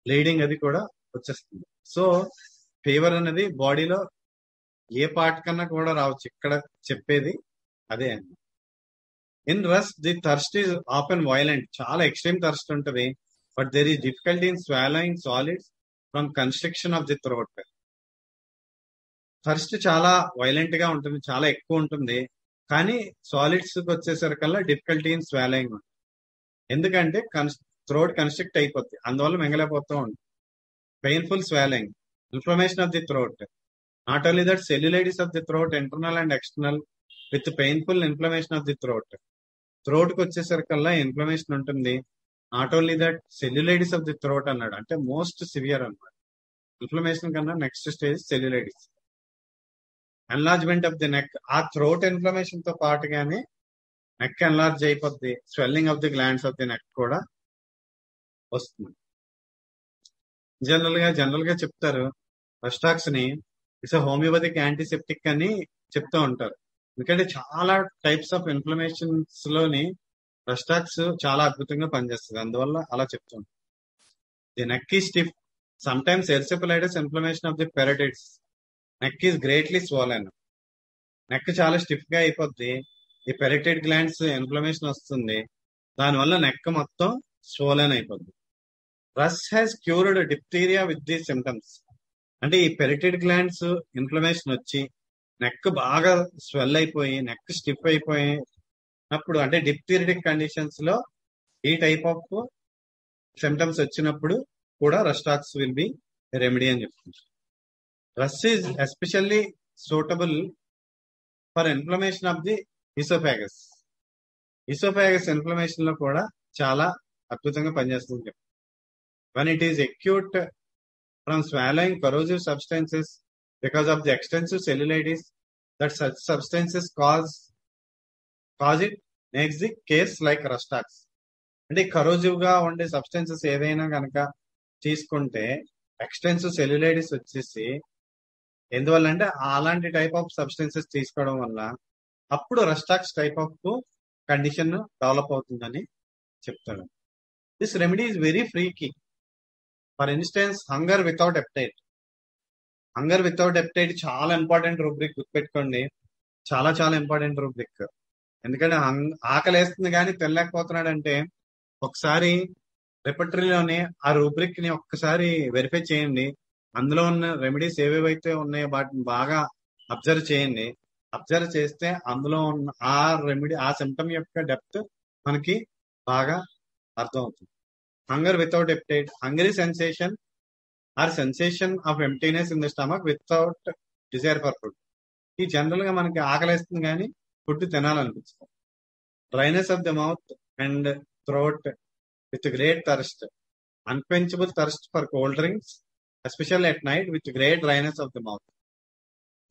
బ్లీడింగ్ అది కూడా వచ్చేస్తుంది. సో ఫీవర్ అనేది బాడీలో ఏ పార్ట్ కన్నా కూడా రావచ్చు. ఇక్కడ చెప్పేది అదే అండి. In Rhus the thirst is often violent, చాలా ఎక్స్ట్రీమ్ థర్స్ట్ ఉంటుంది, but there is difficulty in swallowing solids from constriction of the throat. Thirst చాలా వైలెంట్ గా ఉంటుంది, చాలా ఎక్కువ ఉంటుంది, కానీ సాలిడ్స్ వచ్చేసరికల్లా డిఫికల్టీ ఇన్ స్వాలోయింగ్ ఉంటుంది. ఎందుకంటే థ్రోట్ కన్స్ట్రిక్ట్ అయిపోద్ది, అందువల్ల మింగలేకపోతూ ఉంటుంది. Painful swallowing, inflammation of the throat, not only that cellulitis of the throat internal and external with painful inflammation of the throat. Throat కి వచ్చేసరికల్లా ఇన్ఫ్లమేషన్ ఉంటుంది, not only that cellulitis of the throat అన్నాడు. అంటే most severe అన్నమాట. Inflammation కన్నా next stage cellulitis. Enlargement of the neck, ఆ throat inflammation తో పాటుగానే neck enlarge అయిపోద్ది, swelling of the glands of the neck కూడా వస్తుంది. జనరల్ గా చెప్తారు రస్టాక్స్ ని ఇట్స్ హోమియోపతిక్ యాంటీసెప్టిక్ అని చెప్తూ ఉంటారు. ఎందుకంటే చాలా టైప్స్ ఆఫ్ ఇన్ఫ్లమేషన్స్ లోని రస్టాక్స్ చాలా అద్భుతంగా పనిచేస్తుంది, అందువల్ల అలా చెప్తాం. ది నెక్ ఈ stiff, sometimes erysipelitis inflammation of the parotids, neck is greatly swollen. Neck చాలా స్టిఫ్ గా అయిపోద్ది, ఈ పెరటిడ్ గ్లాండ్స్ ఇన్ఫ్లమేషన్ వస్తుంది, దానివల్ల నెక్ మొత్తం స్వాలెన్ అయిపోద్ది. Rhus has cured diphtheria with the symptoms. అంటే ఈ పెరిటిడ్ గ్లాండ్స్ ఇన్ఫ్లమేషన్ వచ్చి నెక్ బాగా స్వెల్ అయిపోయి నెక్ స్టిఫ్ అయిపోయినప్పుడు, అంటే డిప్టీరిటిక్ కండిషన్స్ లో ఈ టైప్ ఆఫ్ సిమ్టమ్స్ వచ్చినప్పుడు కూడా రస్టాక్స్ విల్ బి రెమెడీ అని చెప్తున్నారు. Rhus is especially suitable for inflammation of the oesophagus. Oesophagus inflammation లో కూడా చాలా అద్భుతంగా పనిచేస్తుంది. when it is acute from swallowing corrosive substances because of the extensive cellulitis that such substances cause it makes the case like Rustax. అంటే corrosive గా ఉండే substances ఏదైనా కనుక తీసుకుంటే ఎక్స్టెన్సివ్ సెల్యులైటిస్ వచ్చేసి, ఎందువల్ల అంటే అలాంటి టైప్ ఆఫ్ సబ్స్టెన్సెస్ తీసుకోవడం వల్ల అప్పుడు rhus tox type of condition develop అవుతుందని చెప్తాడు. This remedy is very freaky. For instance hunger without appetite. Hunger without appetite చాలా ఇంపార్టెంట్ రూబ్రిక్, గుర్తుపెట్టుకోండి, చాలా చాలా ఇంపార్టెంట్ రూబ్రిక్. ఎందుకంటే ఆకలి వేస్తుంది కానీ తినలేకపోతున్నాడు అంటే ఒకసారి రిపర్టరీలోని ఆ రూబ్రిక్ ని ఒక్కసారి వెరిఫై చేయండి. అందులో ఉన్న రెమెడీస్ ఏవేవైతే ఉన్నాయో వాటిని బాగా అబ్జర్వ్ చేయండి. అబ్జర్వ్ చేస్తే అందులో ఉన్న ఆ రెమెడీ, ఆ సిమ్టమ్ యొక్క డెప్త్ మనకి బాగా అర్థం అవుతుంది. Hunger without appetite, hungry sensation or sensation of emptiness in the stomach without desire for food. ఈ జనరల్ గా మనకి ఆకలిస్తుంది కానీ ఫుడ్ తినాలనిపిస్తుంది. Dryness of the mouth and throat with great thirst, unquenchable thirst for cold drinks especial at night with great dryness of the mouth.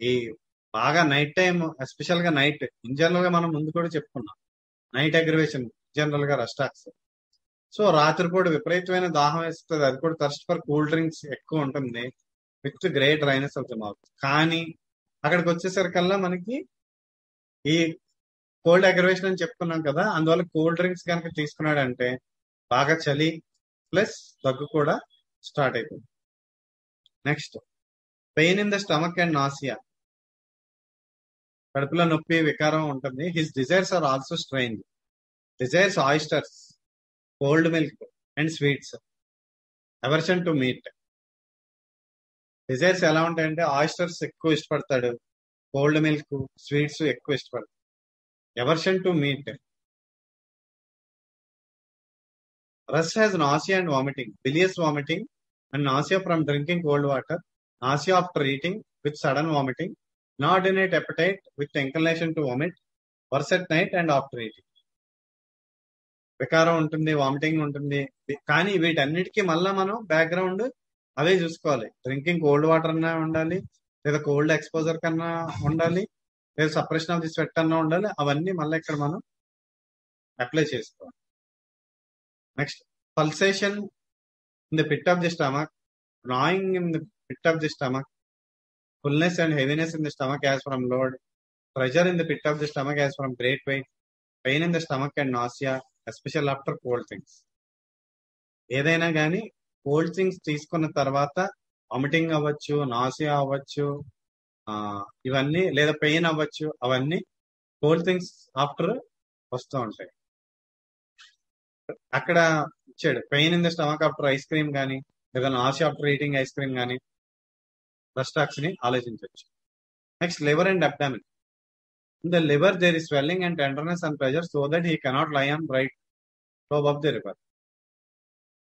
ఈ బాగా night time, especial గా night, in general గా మనం ముందు కూడా చెప్పుకున్నాం నైట్ అగ్రివేషన్ జనరల్ గా rhus tox. So రాత్రిపూట విపరీతమైన దాహం వేస్తుంది, అది కూడా థర్స్ట్ ఫర్ కూల్ డ్రింక్స్ ఎక్కువ ఉంటుంది with great dryness of the mouth. కానీ అక్కడికి వచ్చేసరికల్లా మనకి ఈ కోల్డ్ అగ్రివేషన్ అని చెప్పుకున్నాం కదా, అందువల్ల కూల్ డ్రింక్స్ కనుక తీసుకున్నాడంటే బాగా చలి ప్లస్ దగ్గు కూడా స్టార్ట్ అయిపోయింది. Next pain in the stomach and nausea, కడుపులో నొప్పి వికారం ఉంటుంది. His desires are also strain, desires oysters, cold milk and sweets, aversion to meat. Desires ఎలా ఉంటాయంటే ఆయిస్టర్స్ ఎక్కువ ఇష్టపడతాడు, కోల్డ్ మిల్క్ స్వీట్స్ ఎక్కువ ఇష్టపడతాడు. Aversion to meat. Rhus has nausea and vomiting, bilious vomiting and nausea from drinking cold water, nausea after eating with sudden vomiting, inordinate appetite with inclination to vomit, worse at night and after eating. వికారం ఉంటుంది, vomiting ఉంటుంది. కానీ వీటన్నిటికీ మళ్ళా మనం background అవే చూసుకోవాలి. Drinking cold water అన్నా ఉండాలి, లేదా కోల్డ్ ఎక్స్పోజర్ కన్నా ఉండాలి, లేదా సపరేషన్ ఆఫ్ ది స్వెట్ అన్నా ఉండాలి. అవన్నీ మళ్ళీ ఇక్కడ మనం అప్లై చేసుకోవాలి. Next pulsation in the pit of the stomach, gnawing in the pit of the stomach, fullness and heaviness in the stomach as from load, pressure in the pit of the stomach as from great weight, pain in the stomach and nausea, especially after cold things. ఏదైనా కానీ cold things తీసుకున్న తర్వాత vomiting అవ్వచ్చు, nausea అవ్వచ్చు, ఇవన్నీ, లేదా pain అవ్వచ్చు, అవన్నీ కోల్డ్ థింగ్స్ ఆఫ్టర్ వస్తూ ఉంటాయి. అక్కడ ఇచ్చాడు pain in the stomach after ice cream కానీ, లేదా nausea after eating ice cream కానీ, రస్టాక్స్ ని ఆలోచించవచ్చు. Next liver and abdomen. In the liver there is swelling and tenderness and pressure so that he cannot lie on right lobe of the liver.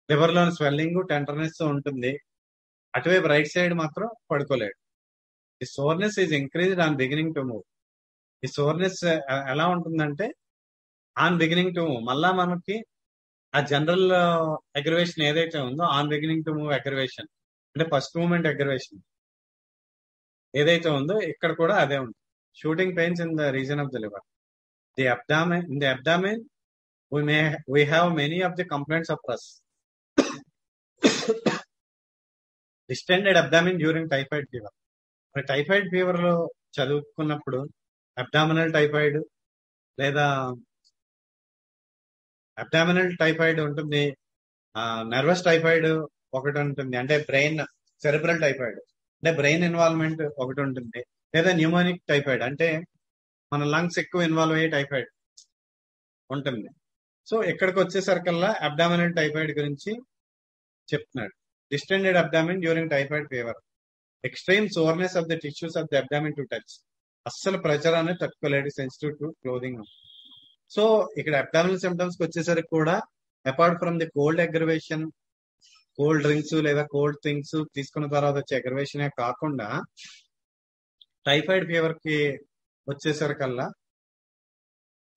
Liver లోని swelling tenderness ఉంటుంది, అటువైపు right side మాత్రం పడుకోలేడు. ఈ soreness is increased on beginning to move. ఈ సోర్నెస్ ఎలా ఉంటుందంటే ఆన్ బిగినింగ్ టు మూవ్, మళ్ళా మనకి ఆ జనరల్ అగ్రవేషన్ ఏదైతే ఉందో on beginning to move aggravation అంటే ఫస్ట్ మూమెంట్ అగ్రవేషన్ ఏదైతే ఉందో ఇక్కడ కూడా అదే ఉంటుంది. Shooting pains in the reason of the liver. The abdomen, in the abdomen we have many of the complaints of rust. Distended abdomen during typhoid fever. Typhoid fever లో చదువుకున్నప్పుడు abdominal typhoid లేదా abdominal typhoid ఉంటుంది, nervous typhoid ఒకటి ఉంటుంది, అంటే brain cerebral typhoid అంటే brain involvement ఒకటి ఉంటుంది, లేదా న్యూమోనిక్ టైఫాయిడ్ అంటే మన లంగ్స్ ఎక్కువ ఇన్వాల్వ్ అయ్యే టైఫాయిడ్ ఉంటుంది. సో ఇక్కడికి వచ్చేసరికల్లా అబ్డామినల్ టైఫాయిడ్ గురించి చెప్తున్నాడు. Distended abdomen during typhoid fever, extreme soreness of the tissues of the abdomen to touch, అస్సలు ప్రెషర్ అనేది తట్టుకోలేడు, సెన్సిటివ్ టు క్లోదింగ్. సో ఇక్కడ అబ్డామినల్ సిమ్టమ్స్ కి వచ్చేసరికి కూడా apart from the cold aggravation, cold drinks లేదా cold things తీసుకున్న తర్వాత వచ్చే అగ్రవేషన్ కాకుండా టైఫాయిడ్ ఫీవర్ కి వచ్చేసరికల్లా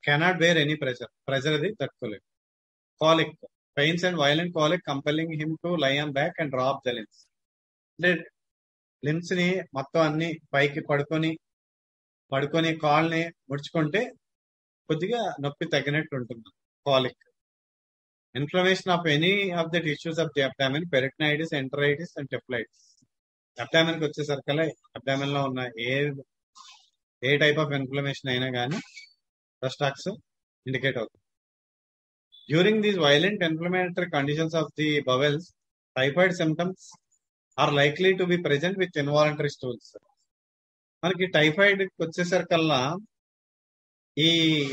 కెనాట్ బేర్ ఎనీ ప్రెషర్ అది తట్టుకోలేదు. Colic, pains and violent colic compelling him to lie on back and drop the limbs. అంటే లిమ్స్ ని మొత్తం అన్ని పైకి పడుకొని కాల్ని ముడుచుకుంటే కొద్దిగా నొప్పి తగ్గినట్టు ఉంటుంది. Colic. Inflammation of any of the tissues of the abdomen, peritonitis, enteritis and typhlitis. Abdomen కి వచ్చేసరికల్లా అబ్డామిన్ లో ఉన్న ఏ టైప్ ఆఫ్ ఇన్ఫ్లమేషన్ అయినా కానీ రస్టాక్స్ ఇండికేట్ అవుతుంది. During these violent inflammatory conditions of the bowels, typhoid symptoms are likely to be present with involuntary stools. మనకి typhoid వచ్చేసరికల్లా ఈ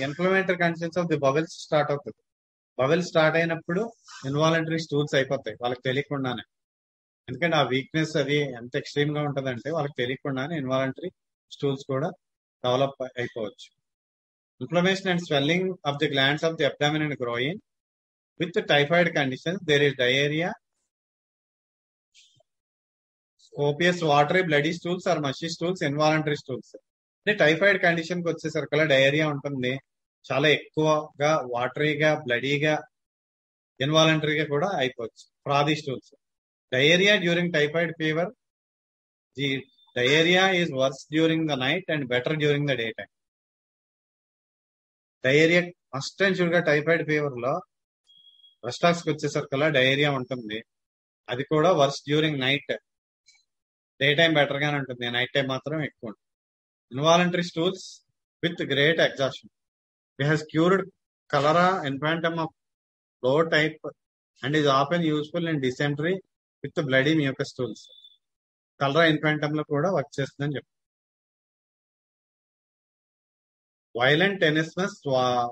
inflammatory conditions of the bowels start అవుతుంది. Bowel start అయినప్పుడు involuntary stools అయిపోతాయి వాళ్ళకి తెలియకుండానే. ఎందుకంటే ఆ వీక్నెస్ అది ఎంత ఎక్స్ట్రీమ్ గా ఉంటుందంటే వాళ్ళకి తెలియకుండానే ఇన్వాలంటరీ స్టూల్స్ కూడా డెవలప్ అయిపోవచ్చు. Inflammation and swelling of the glands of the abdomen and groin. With the typhoid conditions, there is diarrhea, copious watery bloody stools or mushy stools, involuntary stools. అంటే typhoid condition కి వచ్చేసరికల్లా diarrhoea ఉంటుంది, చాలా ఎక్కువగా వాటరీగా, బ్లడీగా, ఇన్వాలంటరీగా కూడా అయిపోవచ్చు. Frothy stools. Diarrhoea during typhoid fever. The diarrhoea is worse during the night and better during the day time. Diarrhoea first and sure గా టైఫాయిడ్ ఫీవర్ లో రస్టాక్స్ కి వచ్చేసరికల్లా డయేరియా ఉంటుంది, అది కూడా worse during night. Day time better గానే ఉంటుంది, night time మాత్రం ఎక్కువ ఉంటుంది. Involuntary stools with great exhaustion. He has cured cholera, infantum of low type and is often useful in dysentery with bloody mucus stools. Cholera infantum లో కూడా work చేస్తుందని చెప్పారు. Violent tenesmus,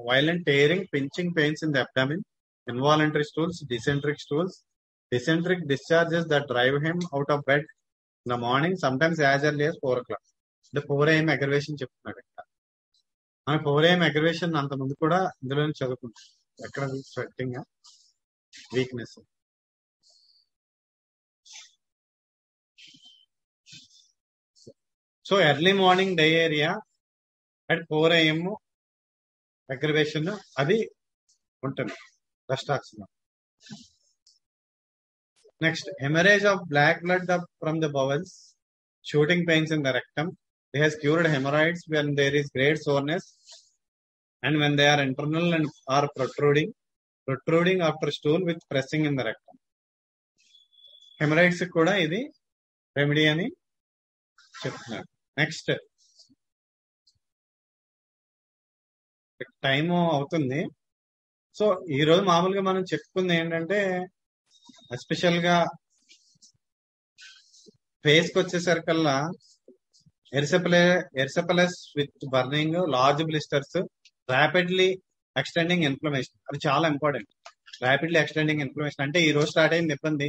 violent tearing, pinching pains in the abdomen, involuntary stools, dysenteric discharges that drive him out of bed in the morning, sometimes as early as 4 o'clock. The 4 AM aggravation చెప్తున్నాడు ఇక్కడ. మనకి 4 AM aggravation అంత ముందు కూడా ఇందులో చదువుకుంటాం. ఎక్కడ sweating, weakness. So early morning diarrhoea at 4 AM aggravation అది ఉంటుంది రస్టాక్స్ లో. Next haemorrhage of black blood from the bowels, shooting pains in the rectum. They has cured hemorrhoids when there is great soreness and when they are internal and are protruding after stool with pressing in the rectum. Haemorrhoids కూడా ఇది remedy అని చెప్తున్నారు. Next time అవుతుంది. So ఈ రోజు మామూలుగా మనం చెప్పుకుంది ఏంటంటే ఎస్పెషల్ గా ఫేస్ కి వచ్చేసరికల్లా erysipelas with burning, large blisters, rapidly extending inflammation. అది చాలా ఇంపార్టెంట్. ర్యాపిడ్లీ ఎక్స్టెండింగ్ ఇన్ఫ్లమేషన్ అంటే ఈ రోజు స్టార్ట్ అయింది ఇబ్బంది,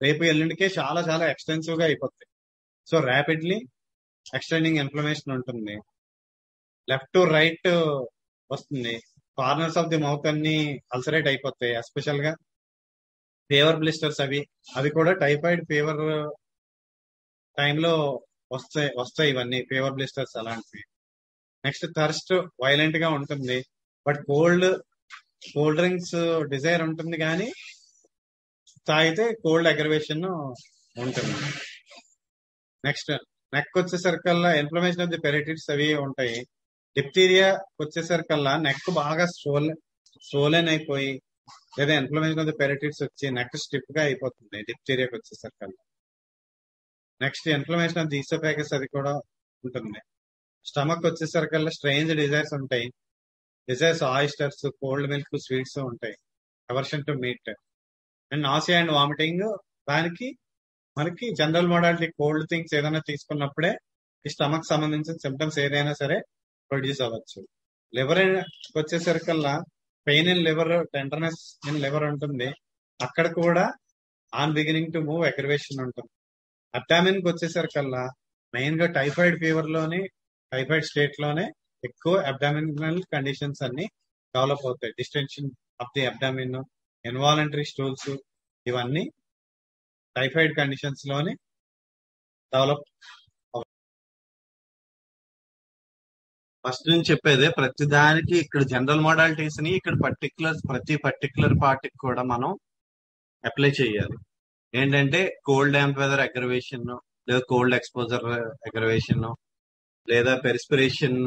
రేపు ఎల్లుండికే చాలా చాలా ఎక్స్టెన్సివ్ గా అయిపోతుంది. సో ర్యాపిడ్లీ ఎక్స్టెండింగ్ ఇన్ఫ్లమేషన్ ఉంటుంది. లెఫ్ట్ టు రైట్ వస్తుంది. కార్నర్స్ ఆఫ్ ది మౌత్ అన్ని అల్సరేట్ అయిపోతాయి. ఎస్పెషల్ గా ఫీవర్ బ్లిస్టర్స్ అవి కూడా టైఫాయిడ్ ఫీవర్ టైంలో వస్తాయి ఇవన్నీ ఫీవర్ బ్లిస్టర్స్ అలాంటివి. నెక్స్ట్ థర్స్ట్ వైలెంట్ గా ఉంటుంది. బట్ కోల్డ్ డ్రింక్స్ డిజైర్ ఉంటుంది కానీ తాగితే కోల్డ్ అగ్రవేషన్ ఉంటుంది. నెక్స్ట్ నెక్ వచ్చేసరికల్లా ఇన్ఫ్లమేషన్ ఆఫ్ ది పెరిటిడ్స్ అవి ఉంటాయి. డిప్టీరియా వచ్చేసరికల్లా నెక్ బాగా స్వోలెన్ అయిపోయి లేదా ఇన్ఫ్లమేషన్ ఆఫ్ ది పెరిటిడ్స్ వచ్చి నెక్ స్టిఫ్ గా అయిపోతుంది డిప్టీరియాకి వచ్చేసరికల్లా. Next inflammation of the oesophagus అది కూడా ఉంటుంది. స్టమక్ వచ్చేసరికల్లా స్ట్రేంజ్ డిజైర్స్ ఉంటాయి. Desires oysters, cold milk, sweets ఉంటాయి. Aversion to meat and nausea and vomiting. దానికి మనకి జనరల్ మోడాలిటీ కోల్డ్ థింగ్స్ ఏదైనా తీసుకున్నప్పుడే ఈ స్టమక్ సంబంధించిన సిమ్టమ్స్ ఏదైనా సరే ప్రొడ్యూస్ అవ్వచ్చు. లివర్ వచ్చేసరికల్లా pain in liver, tenderness in liver ఉంటుంది. అక్కడ కూడా on beginning to move aggravation ఉంటుంది. అబ్డామిన్ కి వచ్చేసరికల్లా మెయిన్ గా టైఫాయిడ్ ఫీవర్ లోని టైఫాయిడ్ స్టేట్ లోనే ఎక్కువ అబ్డామినల్ కండిషన్స్ అన్ని డెవలప్ అవుతాయి. Distension of the abdomen, involuntary stools ఇవన్నీ టైఫాయిడ్ కండిషన్స్ లోని డెవలప్. ఫస్ట్ నుంచి చెప్పేదే ప్రతి దానికి ఇక్కడ జనరల్ మోడాలిటీస్ ని ఇక్కడ ప్రతి పర్టికులర్ పార్ట్ కి కూడా మనం అప్లై చేయాలి. ఏంటంటే కోల్డ్ డ్యాంప్ వెదర్ అగ్రవేషన్, లేదా కోల్డ్ ఎక్స్పోజర్ అగ్రవేషన్, లేదా perspiration,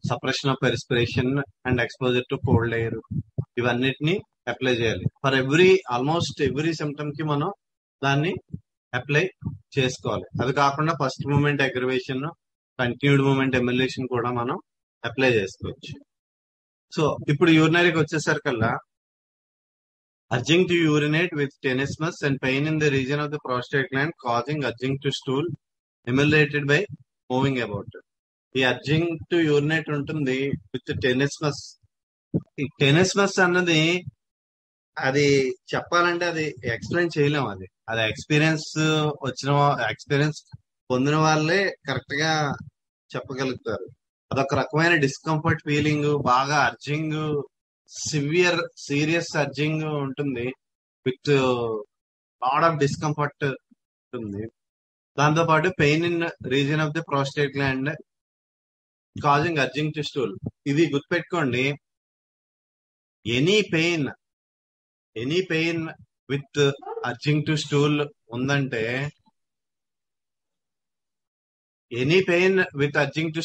suppression of perspiration and exposure to cold air, ఇవన్నిటిని అప్లై చేయాలి. ఫర్ ఆల్మోస్ట్ ఎవ్రీ సిమ్టమ్ కి మనం దాన్ని అప్లై చేసుకోవాలి. అది కాకుండా first moment aggravation, continued moment emulation కూడా మనం అప్లై చేసుకోవచ్చు. సో ఇప్పుడు యూరినరీకి వచ్చేసరికల్లా urging to urinate with tenesmus and pain in the region of the prostate gland causing urging to stool emulated by moving about. ఈ urging to urinate ఉంటుంది with టెనిస్మస్. ఈ టెనిస్మస్ అన్నది అది చెప్పాలంటే అది ఎక్స్ప్లెయిన్ చేయలేము. అది ఎక్స్పీరియన్స్ పొందిన వాళ్ళే కరెక్ట్ గా చెప్పగలుగుతారు. అదొక రకమైన డిస్కంఫర్ట్ ఫీలింగ్, బాగా అర్జింగ్, సీరియస్ అర్జింగ్ ఉంటుంది విత్ లాట్ ఆఫ్ డిస్కంఫర్ట్ ఉంటుంది. దాంతో పాటు pain in region of the prostate gland causing urging to stool. ఇది గుర్తుపెట్టుకోండి. Any pain with urging to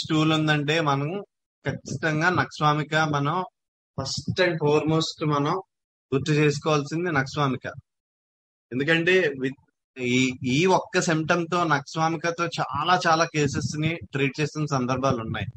stool ఉందంటే, మనం ఖచ్చితంగా నక్స్వామిక మనం ఫస్ట్ అండ్ ఫార్మోస్ట్ మనం గుర్తు చేసుకోవాల్సింది నక్స్వామిక. ఎందుకంటే ఈ ఒక్క సిమ్టమ్ తో నక్స్వామికతో చాలా చాలా కేసెస్ ని ట్రీట్ చేసిన సందర్భాలు ఉన్నాయి.